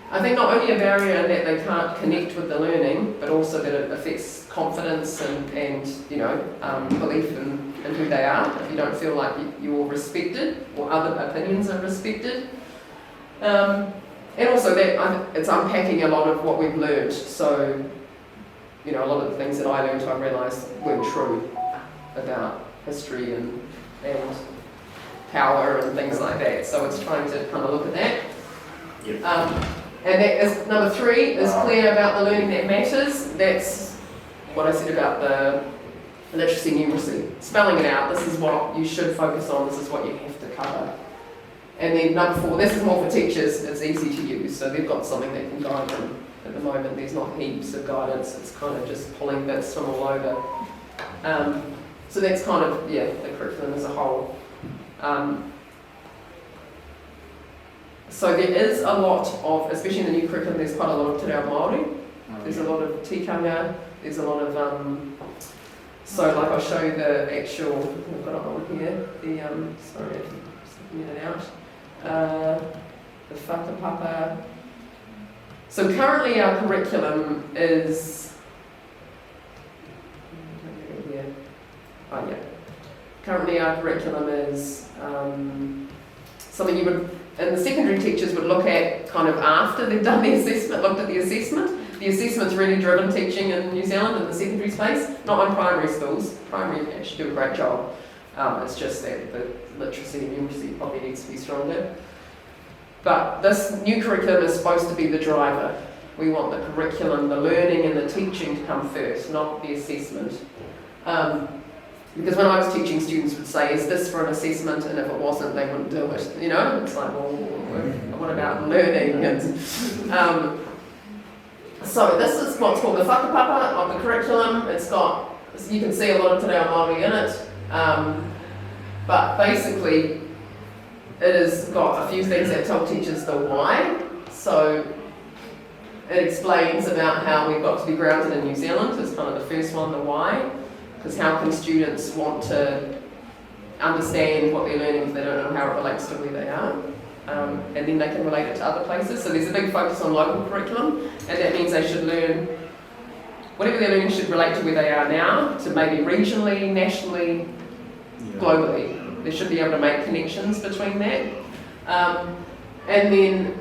I think not only a barrier in that they can't connect with the learning, but also that it affects confidence and belief in who they are, if you don't feel like you're respected or other opinions are respected. And also that it's unpacking a lot of what we've learned. So, you know, a lot of the things that I learned I realised weren't true about history and power and things like that. So it's trying to kind of look at that. Yep. And that is, number three is clear about the learning that matters. That's what I said about the literacy numeracy. Spelling it out, this is what you should focus on, this is what you have to cover. And then number four, this is more for teachers, it's easy to use, so they've got something that can guide them. At the moment there's not heaps of guidance, it's kind of just pulling bits from all over. So that's kind of, the curriculum as a whole. So there is a lot of, especially in the new curriculum, there's quite a lot of Te Reo Māori. There's a lot of tikanga, there's a lot of, so like I'll show you the actual, I've got it on here, sorry, I keep sticking it out. The whakapapa. So currently our curriculum is, currently our curriculum is something you would, and the secondary teachers would look at kind of after they've done the assessment, looked at the assessment. The assessment's really driven teaching in New Zealand in the secondary space, not on primary schools. Primary actually do a great job. It's just that the literacy and numeracy probably needs to be stronger. But this new curriculum is supposed to be the driver. We want the curriculum, the learning and the teaching to come first, not the assessment. Because when I was teaching, students would say, is this for an assessment? And if it wasn't, they wouldn't do it. You know, it's like, well, what about learning? And, so this is what's called the whakapapa of the curriculum. It's got, you can see a lot of Te Reo Māori in it. But basically, it has got a few things that tell teachers the why. So it explains about how we've got to be grounded in New Zealand. It's kind of the first one, the why. Because how can students want to understand what they're learning if they don't know how it relates to where they are? And then they can relate it to other places. So there's a big focus on local curriculum, and that means they should learn, whatever they're learning should relate to where they are now, to maybe regionally, nationally, globally. They should be able to make connections between that. And then,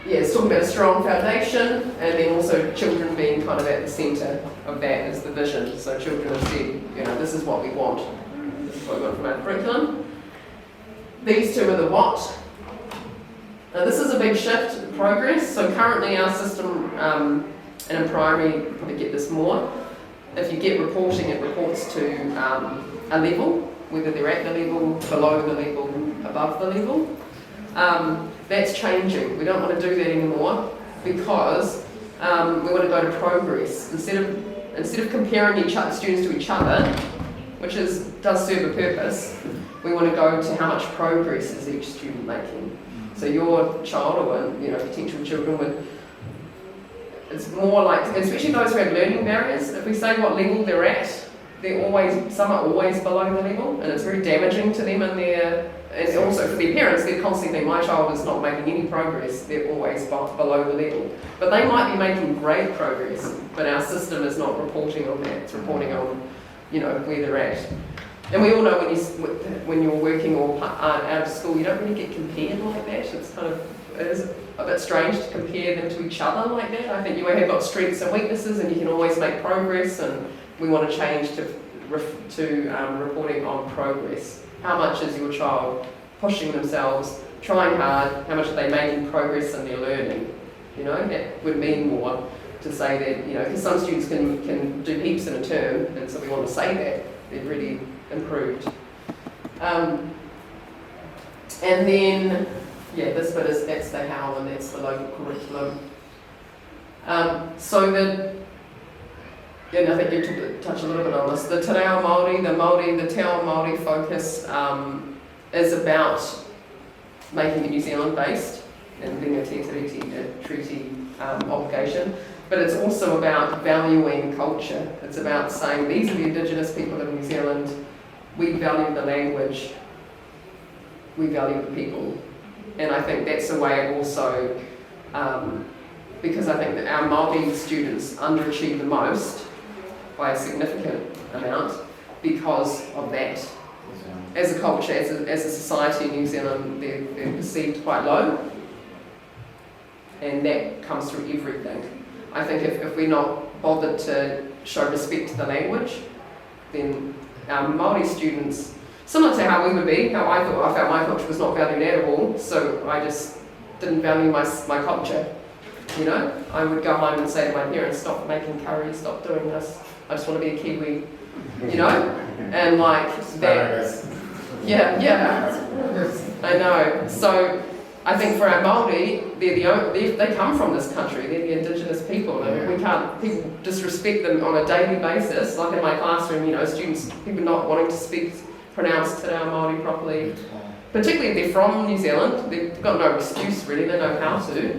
it's talking about a strong foundation, and then also children being kind of at the centre of that is the vision. So children have said, this is what we want. This is what we want from our curriculum. These two are the what. Now this is a big shift in progress. So currently our system, and in primary, you probably get this more. If you get reporting, it reports to a level, whether they're at the level, below the level, above the level. That's changing. We don't want to do that anymore because we want to go to progress. Instead of comparing students to each other, which does serve a purpose, we want to go to how much progress is each student making. So your child or potential children would, it's more like, especially those who have learning barriers, if we say what level they're at, some are always below the level, and it's very damaging to them and also for their parents. They're constantly thinking, my child is not making any progress, they're always below the level. But they might be making great progress, but our system is not reporting on that, it's reporting on, where they're at. And we all know when you're working or out of school, you don't really get compared like that. It is a bit strange to compare them to each other like that. I think you have got strengths and weaknesses, and you can always make progress, and we want to change to reporting on progress. How much is your child pushing themselves, trying hard? How much are they making progress in their learning? That would mean more to say that, because some students can do heaps in a term, and so we want to say that they've really improved. And then, this bit that's the how, and that's the local curriculum. And I think you touched a little bit on this. The Te Reo Māori, the Te Ao Māori focus is about making it New Zealand based and being a treaty obligation, but it's also about valuing culture. It's about saying these are the Indigenous people of New Zealand, we value the language, we value the people. And I think that's a way of also, because I think that our Māori students underachieve the most by a significant amount because of that. As a culture, as a society in New Zealand, they're perceived quite low, and that comes through everything. I think if we're not bothered to show respect to the language, then our Māori students, similar to how we would be, how I felt my culture was not valued at all, so I just didn't value my culture. I would go home and say to my parents, stop making curry, stop doing this, I just want to be a Kiwi, and like that. I know. So I think for our Māori, they come from this country, they're the Indigenous people, and people disrespect them on a daily basis, like in my classroom, people not wanting to pronounce Te Reo Māori properly, particularly if they're from New Zealand, they've got no excuse really, they know how to,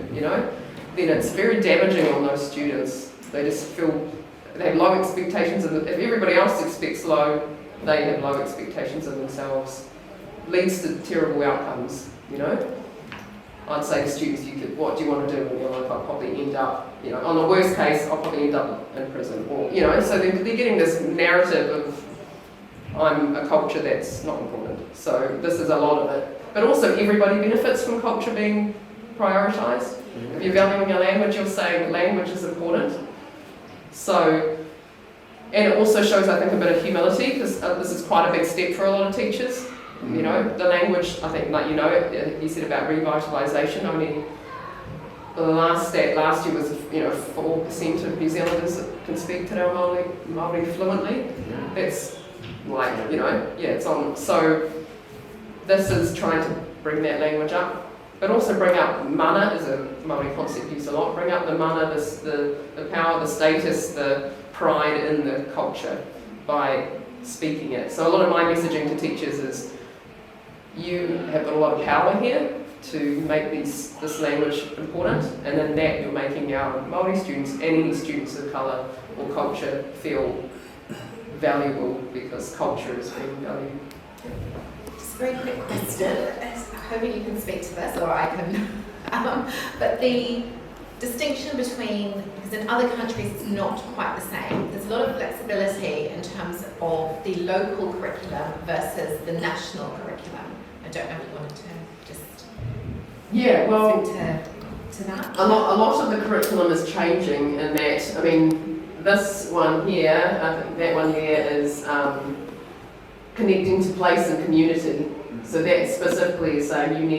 then it's very damaging on those students. They just feel they have low expectations, and if everybody else expects low, they have low expectations of themselves. Leads to terrible outcomes, I'd say to students, what do you want to do in your life? I'll probably end up, on the worst case, I'll probably end up in prison. Or, so they're getting this narrative of, I'm a culture that's not important. So this is a lot of it. But also everybody benefits from culture being prioritised. If you're valuing a language, you're saying language is important. So, and it also shows, I think, a bit of humility, because this is quite a big step for a lot of teachers. The language, I think, you said about revitalisation, only the last stat last year was, 4% of New Zealanders can speak Te Reo Māori fluently. That's like, it's on. So this is trying to bring that language up. But also bring up mana is a Māori concept used a lot. Bring up the mana, the power, the status, the pride in the culture by speaking it. So a lot of my messaging to teachers is, you have got a lot of power here to make this language important, and in that you're making our Māori students and any students of colour or culture feel valuable, because culture is being valued. Just a very quick question. Hoping you can speak to this, or I can. But the distinction between, because in other countries it's not quite the same. There's a lot of flexibility in terms of the local curriculum versus the national curriculum. I don't know if you wanted to just speak to that. A lot of the curriculum is changing in that. This one here, I think that one there is connecting to place and community. So that specifically is saying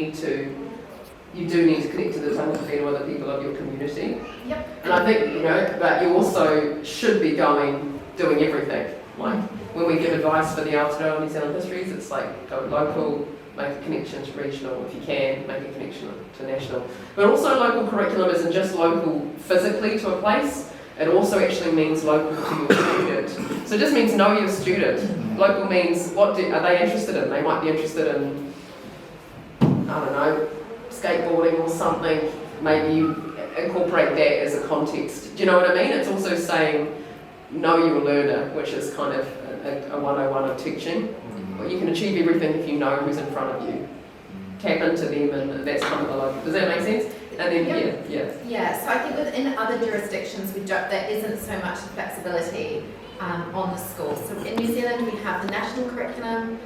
you do need to connect to the tangata with the people of your community. Yep. And I think, but you also should be doing everything. Like when we give advice for the Aotearoa New Zealand histories, it's like go local, make a connection to regional, if you can, make a connection to national. But also local curriculum isn't just local physically to a place, it also actually means local to your student. So it just means know your student. Local means are they interested in? They might be interested in, skateboarding or something, maybe you incorporate that as a context. Do you know what I mean? It's also saying, know your learner, which is kind of a 101 of teaching. Well, you can achieve everything if you know who's in front of you. Tap into them, and that's kind of the logic. Does that make sense? And then, Yeah, so I think within other jurisdictions, there isn't so much flexibility on the schools. So in New Zealand, we have the national curriculum,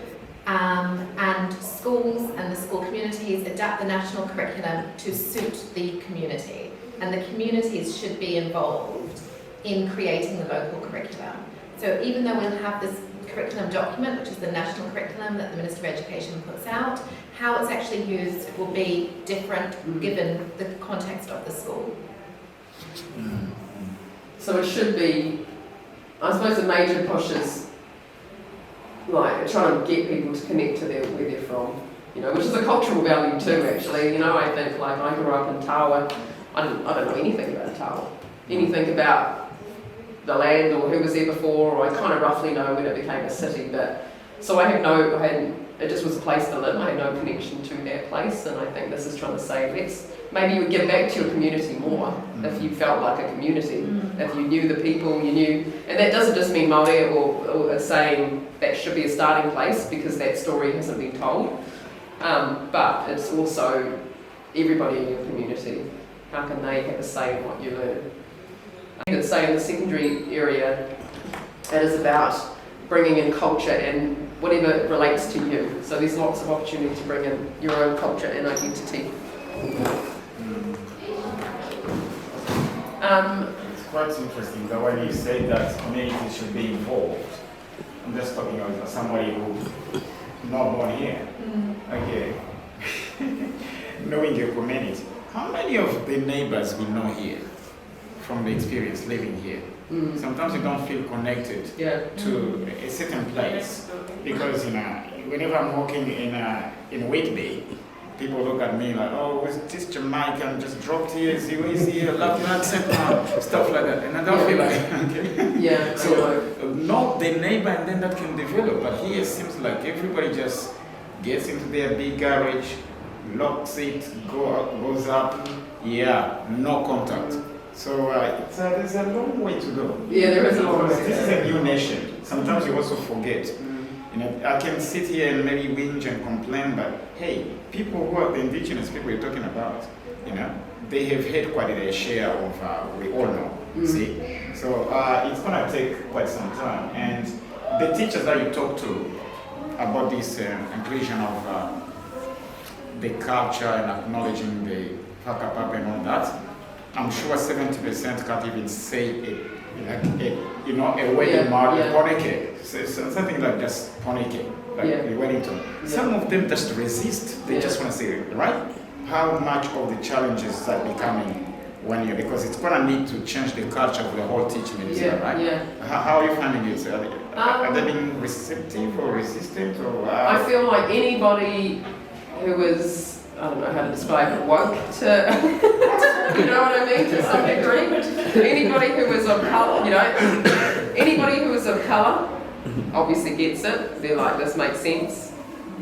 and schools and the school communities adapt the national curriculum to suit the community. And the communities should be involved in creating the local curriculum. So even though we'll have this curriculum document, which is the national curriculum that the Minister of Education puts out, how it's actually used will be different given the context of the school. So it should be, I suppose the major push is like trying to get people to connect to where they're from, you know, which is a cultural value too actually. You know, I think like I grew up in Tawa, I don't know anything about Tawa, anything about the land or who was there before, or I kind of roughly know when it became a city, but so it just was a place to live. I had no connection to that place, and I think this is trying to say, maybe you would give back to your community more if you felt like a community, if you knew the people, you knew, and that doesn't just mean Māori or saying that should be a starting place because that story hasn't been told, but it's also everybody in your community. How can they have a say in what you learn? I think it's say in the secondary area, it is about bringing in culture and whatever relates to you. So there's lots of opportunity to bring in your own culture and identity. It's quite interesting that when you say that communities should be involved, I'm just talking about somebody who's not born here. Okay. Knowing your community. How many of the neighbors we know here from the experience living here? Sometimes you don't feel connected to a certain place because, you know, whenever I'm walking in Whitby, people look at me like, oh, was this Jamaican just dropped here? Is he here? Love your accent, stuff like that, and I don't feel like okay. Yeah. So not the neighbor, and then that can develop. But here it seems like everybody just gets into their big garage, locks it, goes up. Yeah, no contact. So there's a long way to go. Yeah, there is a long way to go. This is a new nation. Sometimes you also forget. You know, I can sit here and maybe whinge and complain, but hey, people who are the indigenous people you're talking about, you know, they have had quite a share of, we all know, see? So it's going to take quite some time. And the teachers that you talk to about this inclusion of the culture and acknowledging the whakapapa and all that, I'm sure 70% can't even say it, like a wedding poneke, something like just poneke, like the Wellington. Some of them just resist. They just want to say, right? How much of the challenges are becoming when you're, because it's going to need to change the culture of the whole teaching ministry, right? Yeah. How are you finding it? Are they being receptive or resistant? Or, I feel like anybody who is, I don't know how to describe it, woke to, you know what I mean, to some degree. Anybody who is of colour, you know, anybody who is of colour obviously gets it. They're like, this makes sense.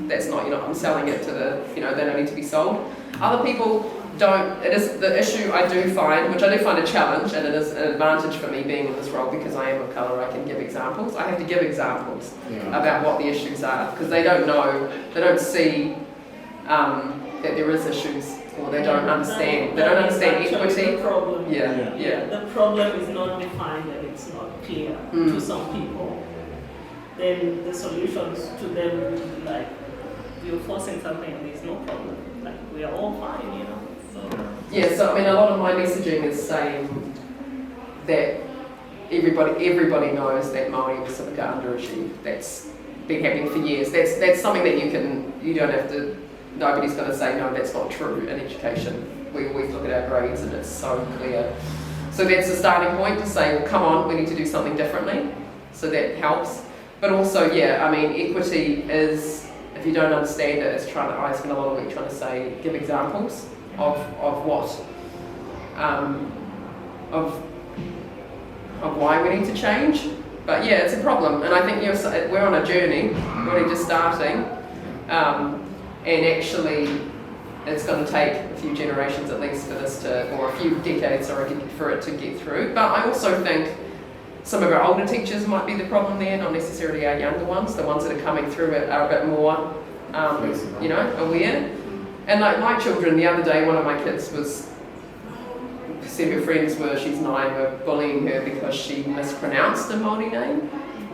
That's not, you know, I'm selling it to the, you know, they don't need to be sold. Other people don't. It is the issue I do find, which I do find a challenge, and it is an advantage for me being in this role because I am of colour. I can give examples. I have to give examples about what the issues are because they don't know, they don't see that there is issues, or they don't understand. They don't understand equity. The problem. Yeah. The problem is not defined and it's not clear to some people. Then the solutions to them will be like, you're forcing something and there's no problem. Like, we are all fine, you know. So I mean, a lot of my messaging is saying that everybody knows that Māori Pacifica under-achieved. That's been happening for years. That's something that you don't have to, nobody's going to say, no, that's not true in education. We always look at our grades and it's so clear. So that's the starting point to say, well, come on, we need to do something differently. So that helps. But also, I mean, equity is, if you don't understand it, it's trying to, I spend a lot of week trying to say, give examples of what, of why we need to change. But it's a problem, and I think we're on a journey, really just starting, and actually it's going to take a few generations at least for this to, or a few decades, sorry, for it to get through. But I also think some of our older teachers might be the problem there, not necessarily our younger ones. The ones that are coming through it are a bit more, you know, aware. And like my children, the other day, one of my kids said her friends she's 9, were bullying her because she mispronounced a Māori name.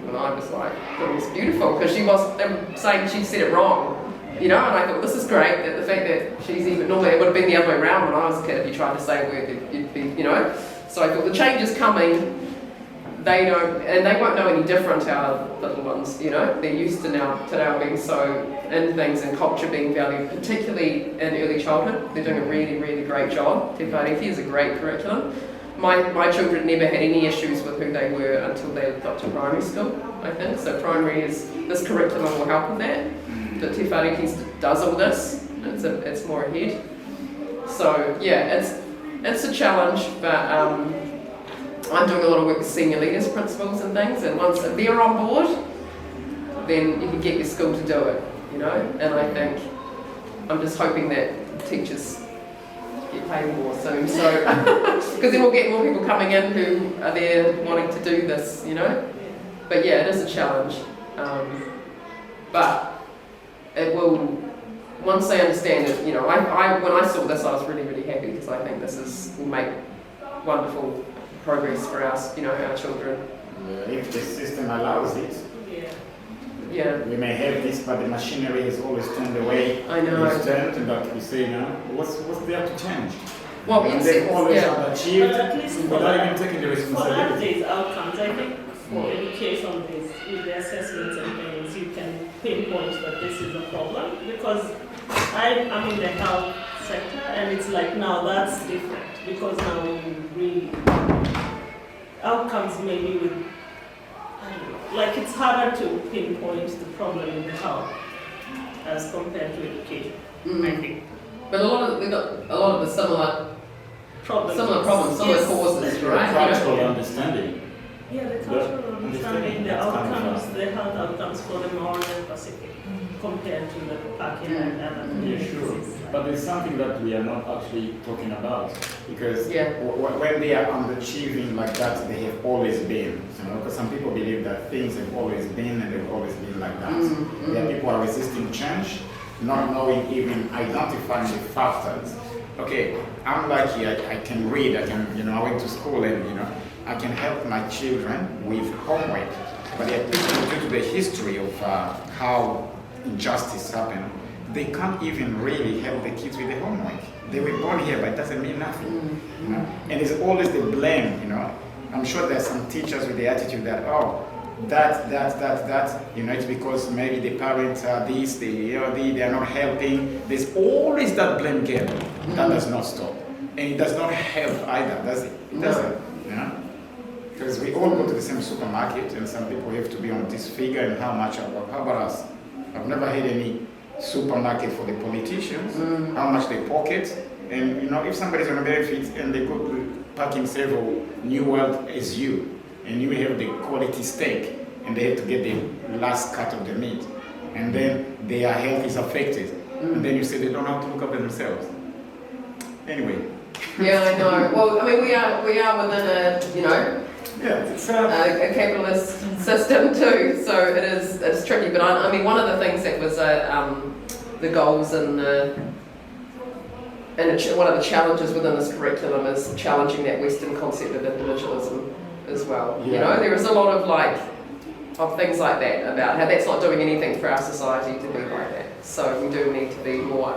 And I was like, it was beautiful, because they were saying she said it wrong. You know, and I thought, this is great, that the fact that she's even, normally it would have been the other way around when I was a kid, if you tried to say a word, you'd be, you know. So I thought the change is coming, they won't know any different, our little ones, you know. They're used to now being so in things and culture being valued, particularly in early childhood. They're doing a really, really great job. Te Whārewhi is a great curriculum. My children never had any issues with who they were until they got to primary school, I think. So primary this curriculum will help with that. But Te Whārewhi does all this, it's more ahead. So yeah, it's a challenge, but I'm doing a lot of work with senior leaders, principals and things, and once they're on board, then you can get your school to do it, you know. And I think, I'm just hoping that teachers get paid more soon, so because then we'll get more people coming in who are there wanting to do this, you know. But yeah, it is a challenge, but it will, once they understand it, you know. When I saw this, I was really, really happy, because I think this will make wonderful progress for us, you know, our children. If the system allows it. Yeah. We may have this, but the machinery is always turned away. I know. It's turned, and like we say now, what's there to change? Well, and they've always achieved But at least without even taking the for responsibility. these outcomes, I think for education, with the assessments and things, you can pinpoint that this is a problem, because I'm in the health sector, and it's like now that's different, because now you really outcomes maybe with, I don't know, like it's harder to pinpoint the problem in the health as compared to education, I think. But we've got a lot of the similar problems, similar causes, right? Cultural understanding. Yeah, the cultural understanding, the outcomes, the health outcomes for the Maori and Pacific compared to the Pakeha and other communities. But there's something that we are not actually talking about, because when they are underachieving like that, they have always been. You know, because some people believe that things have always been and they've always been like that. There are people who are resisting change, not knowing, even identifying the factors. Okay, I'm lucky, I can read, I went to school, and I can help my children with homework. But there are people, due to the history of how injustice happened, they can't even really help the kids with the homework. They were born here, but it doesn't mean nothing. You know? And it's always the blame, I'm sure there's some teachers with the attitude that, it's because maybe the parents are this, they are not helping. There's always that blame game. That does not stop. And it does not help either, does it? It doesn't, Because we all go to the same supermarket, and some people have to be on this figure and how about us? I've never had any supermarket for the politicians, how much they pocket, and if somebody's on a benefit and they go to packing several New World as you, and you have the quality steak, and they have to get the last cut of the meat, and then their health is affected, and then you say they don't have to look after themselves. Anyway. Yeah, I know. Well, I mean, we are within it's a capitalist system too, so it's tricky. But I mean, one of the things that was the goals and one of the challenges within this curriculum is challenging that Western concept of individualism as well. Yeah. There is a lot of things like that about how that's not doing anything for our society to be like that. So we do need to be more.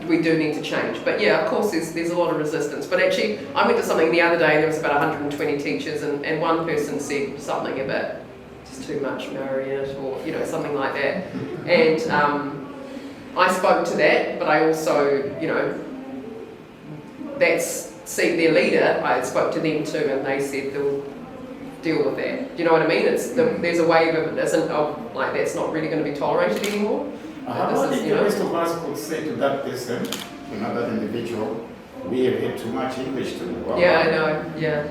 We do need to change, but yeah, of course there's a lot of resistance. But actually, I went to something the other day, and there was about 120 teachers, and one person said something about just too much Maori in it, or something like that. And I spoke to that, but I also, their leader. I spoke to them too, and they said they'll deal with that. Do you know what I mean? There's a wave of it isn't like that's not really going to be tolerated anymore. How did the rest of us could say to that person, that individual, we have had too much English too? Well, yeah, I know, yeah.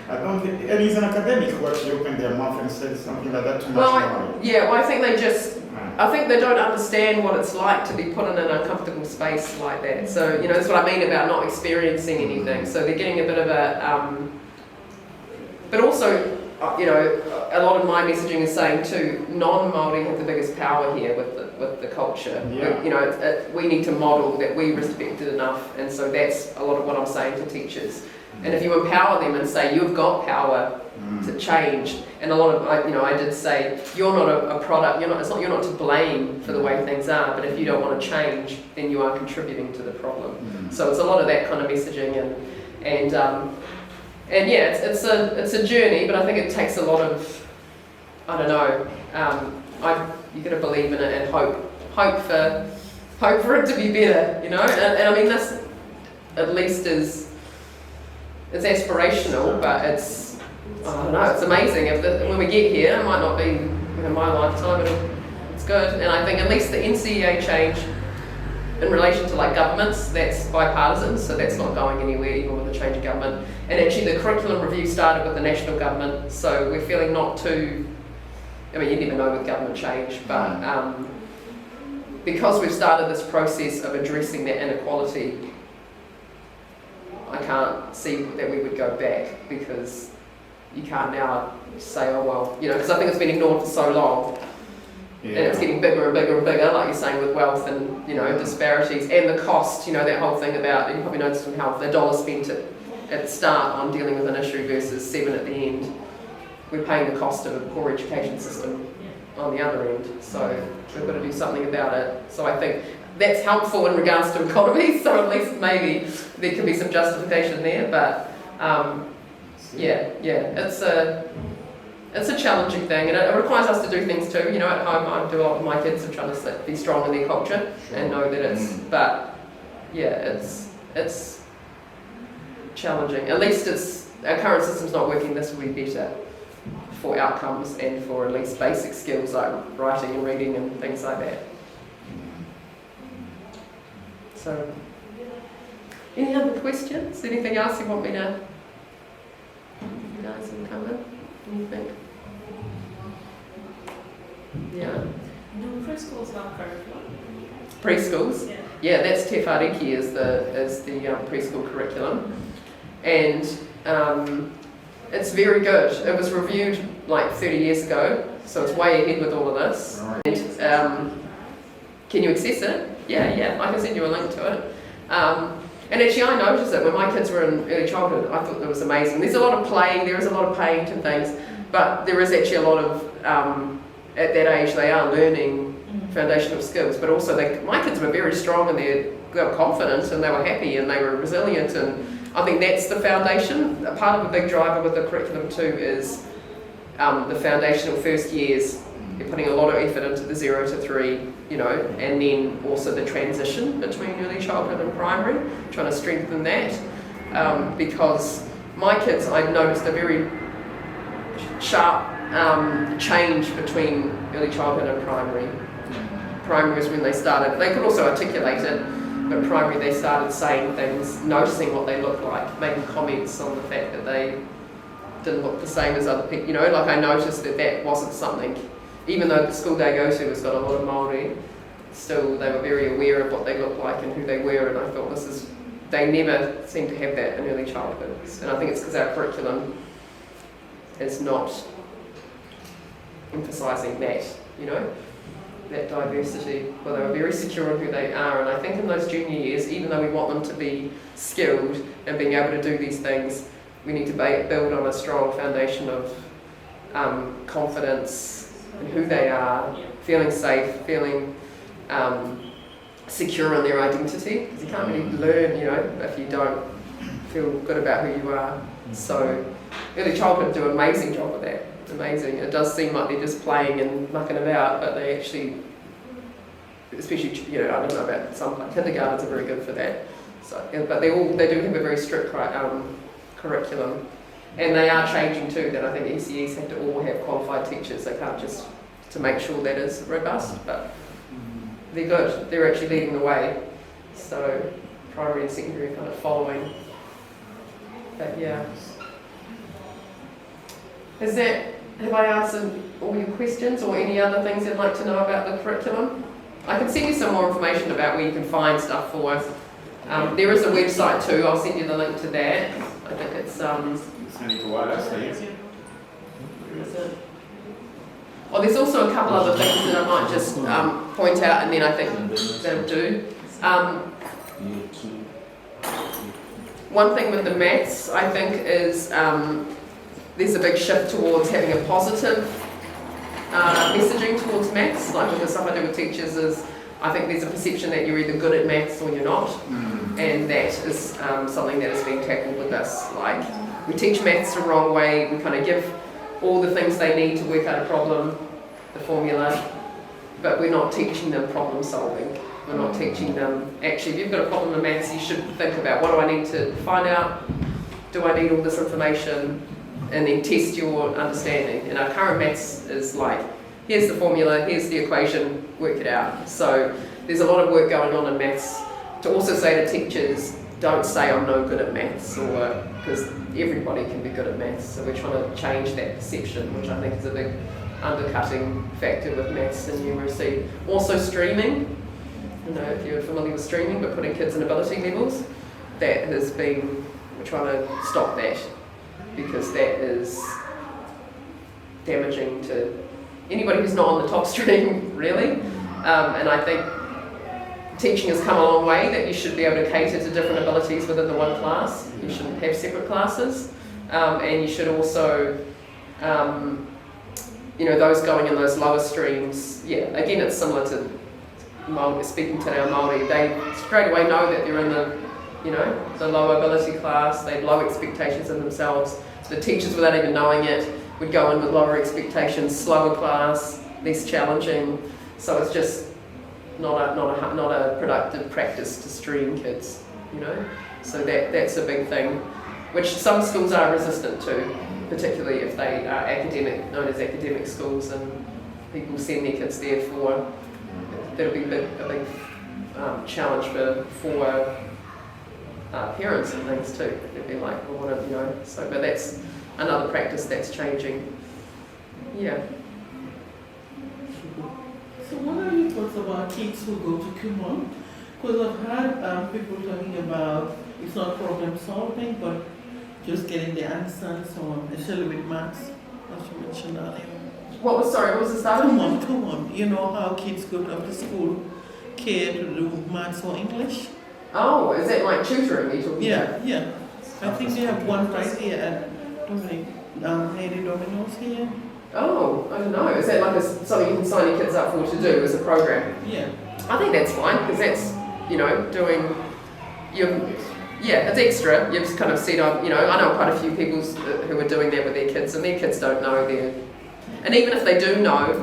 I don't think, and he's an academic who actually opened their mouth and said something like that too much. I think they just, I think they don't understand what it's like to be put in an uncomfortable space like that. So, you know, that's what I mean about not experiencing anything. So they're getting a bit of a, but also, you know, a lot of my messaging is saying too, non-Māori have the biggest power here with the culture. Yeah. You know, we need to model that we respect it enough, and so that's a lot of what I'm saying to teachers. And if you empower them and say, you've got power to change, and a lot of, you know, I did say, you're not a product, you're not to blame for the way things are, but if you don't want to change, then you are contributing to the problem. So it's a lot of that kind of messaging, and yeah, it's a journey, but I think it takes a lot of, I don't know, you got to believe in it and hope for it to be better, you know, and I mean this at least it's aspirational, but it's, I don't know, it's amazing. When we get here, it might not be in my lifetime, it's good. And I think at least the NCEA change in relation to like governments, that's bipartisan, so that's not going anywhere even with the change of government. And actually the curriculum review started with the national government, so we're feeling not too, I mean, you never know with government change, but because we've started this process of addressing that inequality, I can't see that we would go back, because you can't now say, oh well, you know, because I think it's been ignored for so long, and it's getting bigger and bigger and bigger, like you're saying, with wealth and, you know, disparities and the cost, you know, that whole thing about, you probably noticed in health, the dollar spent at the start on dealing with an issue versus 7 at the end. We're paying the cost of a poor education system on the other end, so we've got to do something about it. So I think that's helpful in regards to economy, so at least maybe there can be some justification there, but yeah, it's a challenging thing, and it requires us to do things too. You know, at home I do a lot with my kids and trying to be strong in their culture and know that it's, but yeah, it's challenging. At least our current system's not working. This will be better for outcomes and for at least basic skills like writing and reading and things like that. So, any other questions? Anything else you want me to? You guys can come in. Anything? Yeah. Do preschools have curriculum? Preschools? Yeah, that's Te Whariki is the preschool curriculum, and it's very good. It was reviewed like 30 years ago, so it's way ahead with all of this. And, can you access it? Yeah, I can send you a link to it. And actually I noticed it when my kids were in early childhood. I thought it was amazing. There's a lot of play, there is a lot of paint and things, but there is actually a lot of, at that age they are learning foundational skills, but also my kids were very strong and they were confident and they were happy and they were resilient, and I think that's the foundation. A part of a big driver with the curriculum too is the foundational first years. You're putting a lot of effort into the 0 to 3, you know, and then also the transition between early childhood and primary, trying to strengthen that. Because my kids, I've noticed a very sharp change between early childhood and primary. Primary is when they started, they could also articulate it, but primary they started saying things, noticing what they looked like, making comments on the fact that they didn't look the same as other people, you know, like I noticed that wasn't something. Even though the school they go to has got a lot of Māori, still they were very aware of what they looked like and who they were, and I thought they never seem to have that in early childhood. And I think it's because our curriculum is not emphasising that, you know, that diversity. Well, they were very secure in who they are, and I think in those junior years, even though we want them to be skilled and being able to do these things, we need to build on a strong foundation of confidence in who they are, feeling safe, feeling secure in their identity, because you can't really learn, you know, if you don't feel good about who you are. So early childhood do an amazing job of that. Amazing. It does seem like they're just playing and mucking about, but they actually, especially, you know, I don't know about some kindergartens are very good for that. So, but they do have a very strict curriculum. And they are changing too, that I think ECEs have to all have qualified teachers. They can't just, to make sure that is robust, but they're good. They're actually leading the way. So primary and secondary are kind of following. But yeah. Is that have I answered all your questions or any other things you'd like to know about the curriculum? I can send you some more information about where you can find stuff for us. There is a website too, I'll send you the link to that. I think it's Send it to us, please. Well, there's also a couple other things that I might just point out, and then I think they'll do. One thing with the maths, I think, is there's a big shift towards having a positive messaging towards maths. Like with the stuff I do with teachers is, I think there's a perception that you're either good at maths or you're not, and that is something that is being tackled with us. Like, we teach maths the wrong way, we kind of give all the things they need to work out a problem, the formula, but we're not teaching them problem solving. We're not teaching them, actually, if you've got a problem in maths, you should think about, what do I need to find out? Do I need all this information? And then test your understanding. And our current maths is like, here's the formula, here's the equation, work it out. So there's a lot of work going on in maths to also say to teachers, don't say I'm no good at maths, or because everybody can be good at maths. So we're trying to change that perception, which I think is a big undercutting factor with maths and numeracy. Also streaming, you know, if you're familiar with streaming, but putting kids in ability levels, that has been, we're trying to stop that, because that is damaging to anybody who's not on the top stream, really. And I think teaching has come a long way, that you should be able to cater to different abilities within the one class. You shouldn't have separate classes. And you should also, you know, those going in those lower streams, yeah, again, it's similar to Māori, speaking to our Māori, they straight away know that they're in the, you know, the low ability class, they have low expectations of themselves. So the teachers, without even knowing it, would go in with lower expectations, slower class, less challenging. So it's just not a productive practice to stream kids, you know. So that's a big thing, which some schools are resistant to, particularly if they are academic, known as academic schools, and people send their kids there for. That'll be a big challenge for parents and things too. They'd be like, well, what, you know. So, but that's another practice that's changing. Yeah. So what are your thoughts about kids who go to Kumon? Because I've heard people talking about it's not problem solving, but just getting the answers, or especially with maths, as you mentioned earlier. What was the start? Come on. You know how kids go to school care to do maths or English? Oh, is that like tutoring you're talking about? Yeah. I think they have one right here at Lady Domino's here. Oh, I don't know. Is that like something you can sign your kids up for to do as a program? Yeah. I think that's fine, because that's, you know, doing it's extra. You've kind of seen, you know, I know quite a few people who are doing that with their kids, and their kids don't know and even if they do know,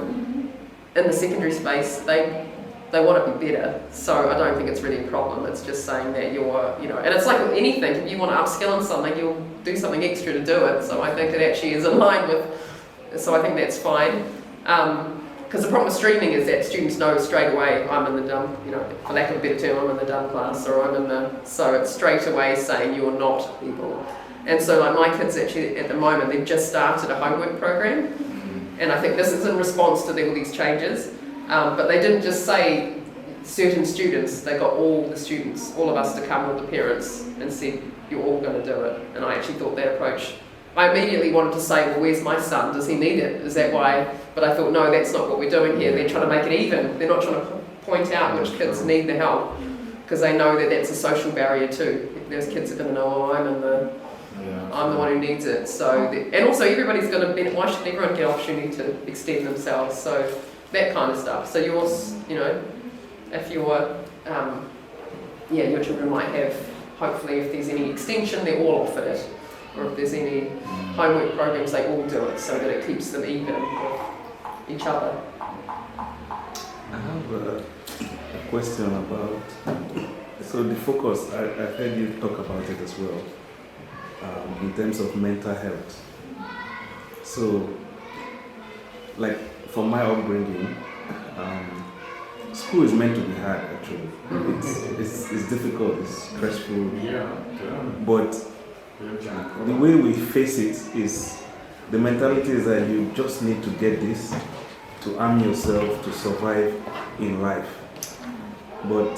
in the secondary space, they want to be better. So I don't think it's really a problem. It's just saying that you're, you know, and it's like with anything, if you want to upskill in something, you'll do something extra to do it. So I think it actually is in line with, so I think that's fine. Because the problem with streaming is that students know straight away, I'm in the dumb, you know, for lack of a better term, I'm in the dumb class, or I'm in the, so it's straight away saying you're not people. And so like my kids actually, at the moment, they've just started a homework program. And I think this is in response to all these changes. But they didn't just say certain students, they got all the students, all of us to come with the parents and said, you're all going to do it. And I actually thought that approach, I immediately wanted to say, well, where's my son? Does he need it? Is that why? But I thought, no, that's not what we're doing here. They're trying to make it even. They're not trying to point out which kids need the help, because they know that that's a social barrier too. Those kids are going to know, oh, I'm the one who needs it. So, and also everybody's going to benefit. Why should everyone get an opportunity to extend themselves? So that kind of stuff. So yours, you know, if you're, your children might have, hopefully if there's any extension, they're all offered it. Or if there's any homework programs, they all do it, so that it keeps them even with each other. I have a question about, so the focus, I heard you talk about it as well, in terms of mental health. So, like, for my upbringing, school is meant to be hard, actually. It's difficult, it's stressful, but the way we face it is the mentality is that you just need to get this to arm yourself to survive in life. But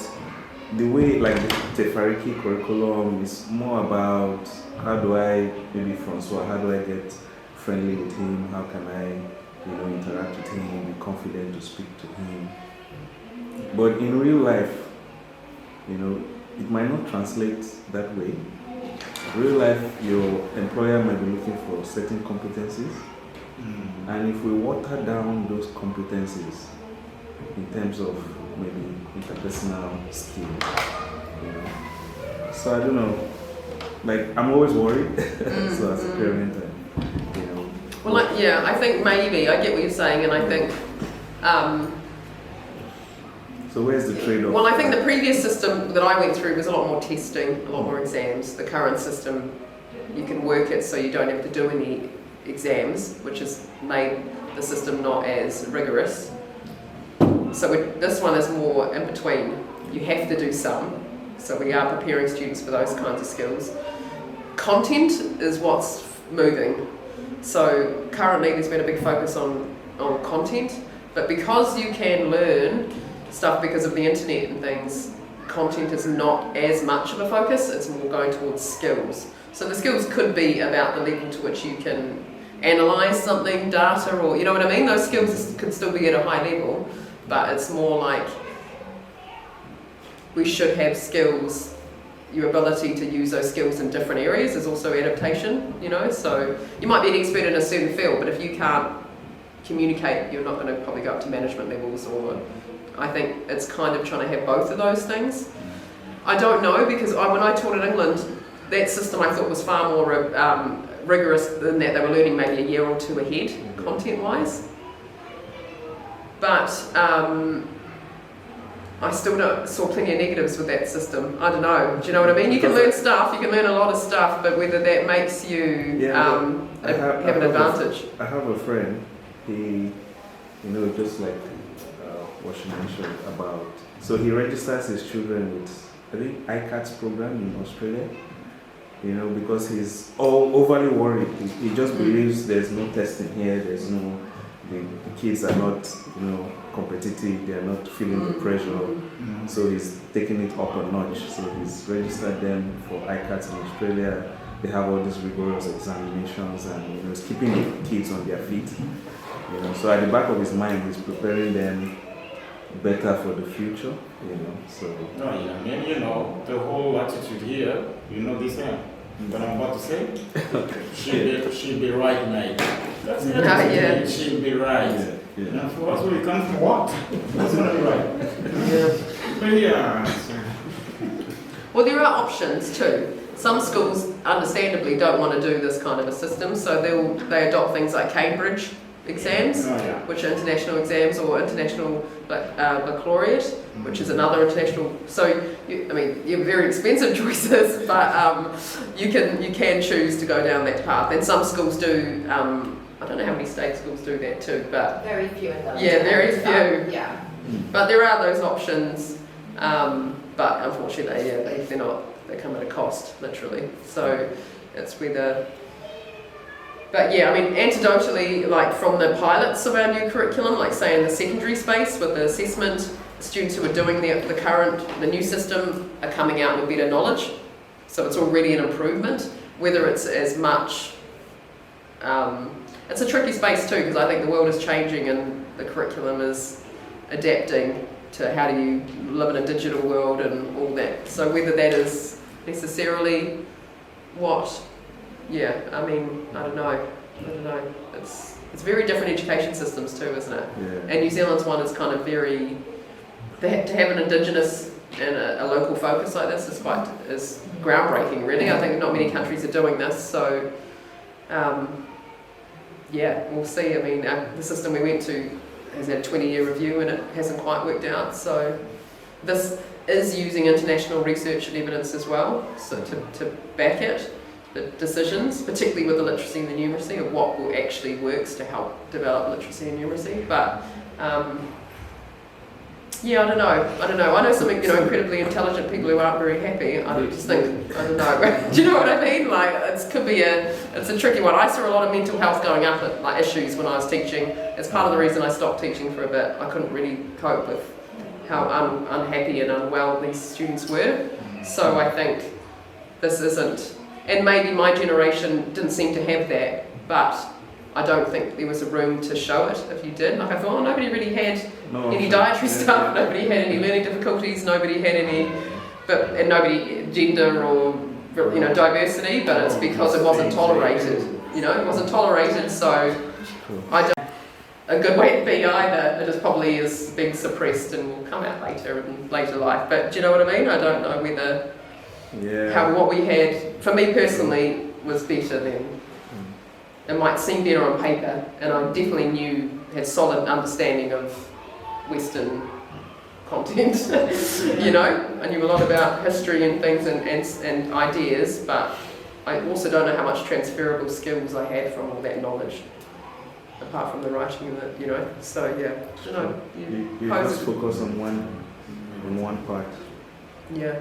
the way, like the Tefariki curriculum is more about how do I, maybe Francois, how do I get friendly with him? How can I, interact with him, be confident to speak to him? But in real life, it might not translate that way. In real life, your employer might be looking for certain competencies. And if we water down those competencies in terms of maybe interpersonal skill, So I don't know. Like, I'm always worried. So as a parent, Well, I think maybe, I get what you're saying, and I think... so where's the trade-off? Well, I think the previous system that I went through was a lot more testing, a lot more exams. The current system, you can work it so you don't have to do any exams, which has made the system not as rigorous. So this one is more in between. You have to do some. So we are preparing students for those kinds of skills. Content is what's moving. So currently there's been a big focus on content, but because you can learn stuff because of the internet and things, content is not as much of a focus, it's more going towards skills. So the skills could be about the level to which you can analyse something, data, or you know what I mean? Those skills could still be at a high level, but it's more like we should have skills, your ability to use those skills in different areas is also adaptation, so you might be an expert in a certain field, but if you can't communicate, you're not going to probably go up to management levels, or I think it's kind of trying to have both of those things. I don't know, because when I taught in England, that system I thought was far more rigorous than that. They were learning maybe a year or two ahead, content-wise. But I still saw plenty of negatives with that system. I don't know. Do you know what I mean? You can learn stuff, you can learn a lot of stuff, but whether that makes you have an advantage. I have a friend, he, just like what she mentioned about, so he registers his children with, I think, ICAT's program in Australia, because he's overly worried. He just believes there's no testing here, there's no, the kids are not, competitive, they're not feeling the pressure, so he's taking it up a notch. So he's registered them for ICAT in Australia. They have all these rigorous examinations, and he's keeping the kids on their feet. So at the back of his mind, he's preparing them better for the future. So. No, I mean, the whole attitude here, this one. But I'm about to say, she'll be right, mate. That's it. Yeah. She'll be right. Yeah. And for us, we come from what? That's going to be right. But yeah. Well, there are options too. Some schools, understandably, don't want to do this kind of a system, so they adopt things like Cambridge exams, which are international exams, or international baccalaureate, which is another international. So you have very expensive choices, but you can choose to go down that path. And some schools do. I don't know how many state schools do that too, but Very few in those. yeah, very few. Yeah. But there are those options. But unfortunately, they're not. They come at a cost, literally. So it's whether. But yeah, anecdotally, like from the pilots of our new curriculum, like say in the secondary space with the assessment, students who are doing the new system are coming out with better knowledge. So it's already an improvement. Whether it's as much, it's a tricky space too, because I think the world is changing and the curriculum is adapting to how do you live in a digital world and all that. So whether that is necessarily what. Yeah, I don't know. It's very different education systems too, isn't it? Yeah. And New Zealand's one is kind of very. To have an indigenous and a local focus like this is groundbreaking, really. I think not many countries are doing this, so we'll see. The system we went to has had a 20-year review and it hasn't quite worked out. So this is using international research and evidence as well, so to back it. The decisions, particularly with the literacy and the numeracy, of what will actually works to help develop literacy and numeracy. But Yeah, I don't know. I know some, incredibly intelligent people who aren't very happy. I just think, I don't know. Do you know what I mean? Like, it's a tricky one. I saw a lot of mental health going up at, like, issues when I was teaching. It's part of the reason I stopped teaching for a bit. I couldn't really cope with how unhappy and unwell these students were. So I think this isn't, and maybe my generation didn't seem to have that, but I don't think there was a room to show it if you did. Like, I thought, nobody really had any dietary stuff, nobody had any learning difficulties, nobody had any, and nobody gender or, diversity, but it's because it wasn't tolerated, it wasn't tolerated, so I don't a good way to be either. It just probably is being suppressed and will come out later in later life, but do you know what I mean? I don't know whether what we had, for me personally, was better then. It might seem better on paper, and I definitely had solid understanding of Western content. I knew a lot about history and things and ideas, but I also don't know how much transferable skills I had from all that knowledge, apart from the writing and the, So yeah, I don't know. You just focus on one part. Yeah,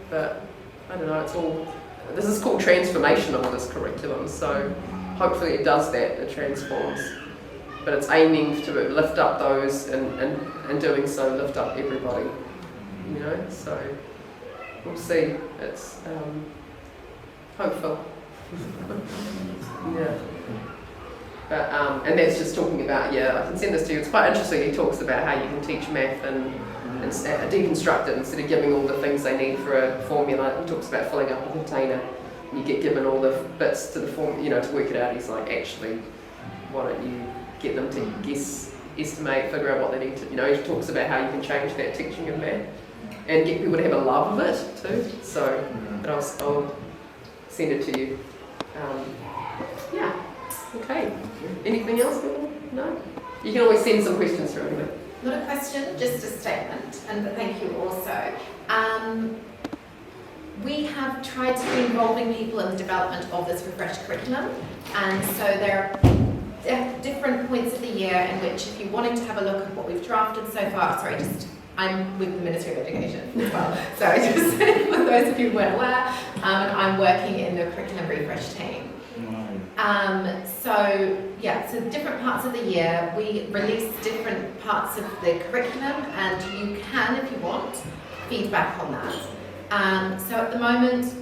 but I don't know. This is called transformational, this curriculum. So hopefully it does that. It transforms. But it's aiming to lift up those and doing so lift up everybody, so we'll see. It's hopeful. Yeah. But, and that's just talking about, I can send this to you. It's quite interesting. He talks about how you can teach math and deconstruct it instead of giving all the things they need for a formula. He talks about filling up a container. And you get given all the bits to the form, to work it out. He's like, actually, why don't you get them to guess, estimate, figure out what they need to, he talks about how you can change that teaching of math and get people to have a love of it too. So, but I'll send it to you. Okay. Anything else? No? You can always send some questions through anyway. Not a question, just a statement, and thank you also. We have tried to be involving people in the development of this refreshed curriculum, and so there are different points of the year in which, if you wanted to have a look at what we've drafted so far, I'm with the Ministry of Education as well, so just for those of you who weren't aware, I'm working in the curriculum refresh team. So different parts of the year, we release different parts of the curriculum, and you can, if you want, feedback on that. So at the moment,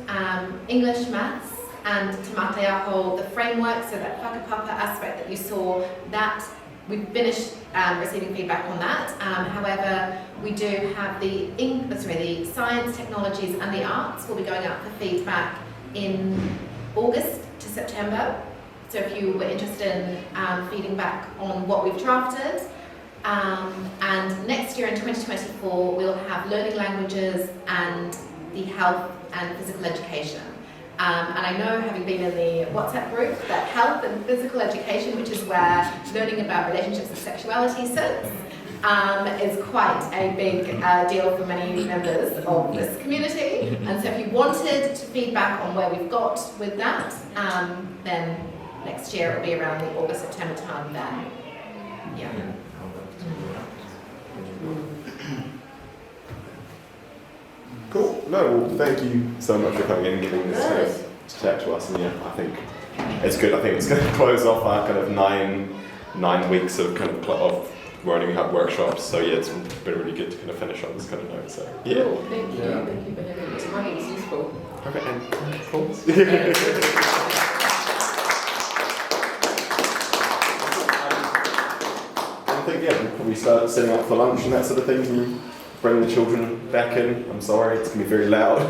English, Maths, and Te Mateaho, the framework, so that whakapapa aspect that you saw, that we've finished receiving feedback on that. However, we do have the science, technologies, and the arts will be going up for feedback in August to September. So if you were interested in feeding back on what we've drafted. And next year in 2024, we'll have learning languages and the health and physical education. And I know, having been in the WhatsApp group, that health and physical education, which is where learning about relationships and sexuality sits, is quite a big deal for many members of this community. And so if you wanted to feedback on where we've got with that, then next year it'll be around the August-September time then. Yeah. Cool. No, well, thank you so much for coming in and giving this chat to us. And I think it's good. I think it's going to close off our kind of nine weeks of kind of Learning Hub workshops. So it's been really good to kind of finish on this kind of note. So Cool. Thank you. Thank you for having us. I think it's useful. Okay. And cool. I think we'll probably start setting up for lunch and that sort of thing. Can you bring the children back in? I'm sorry, it's going to be very loud.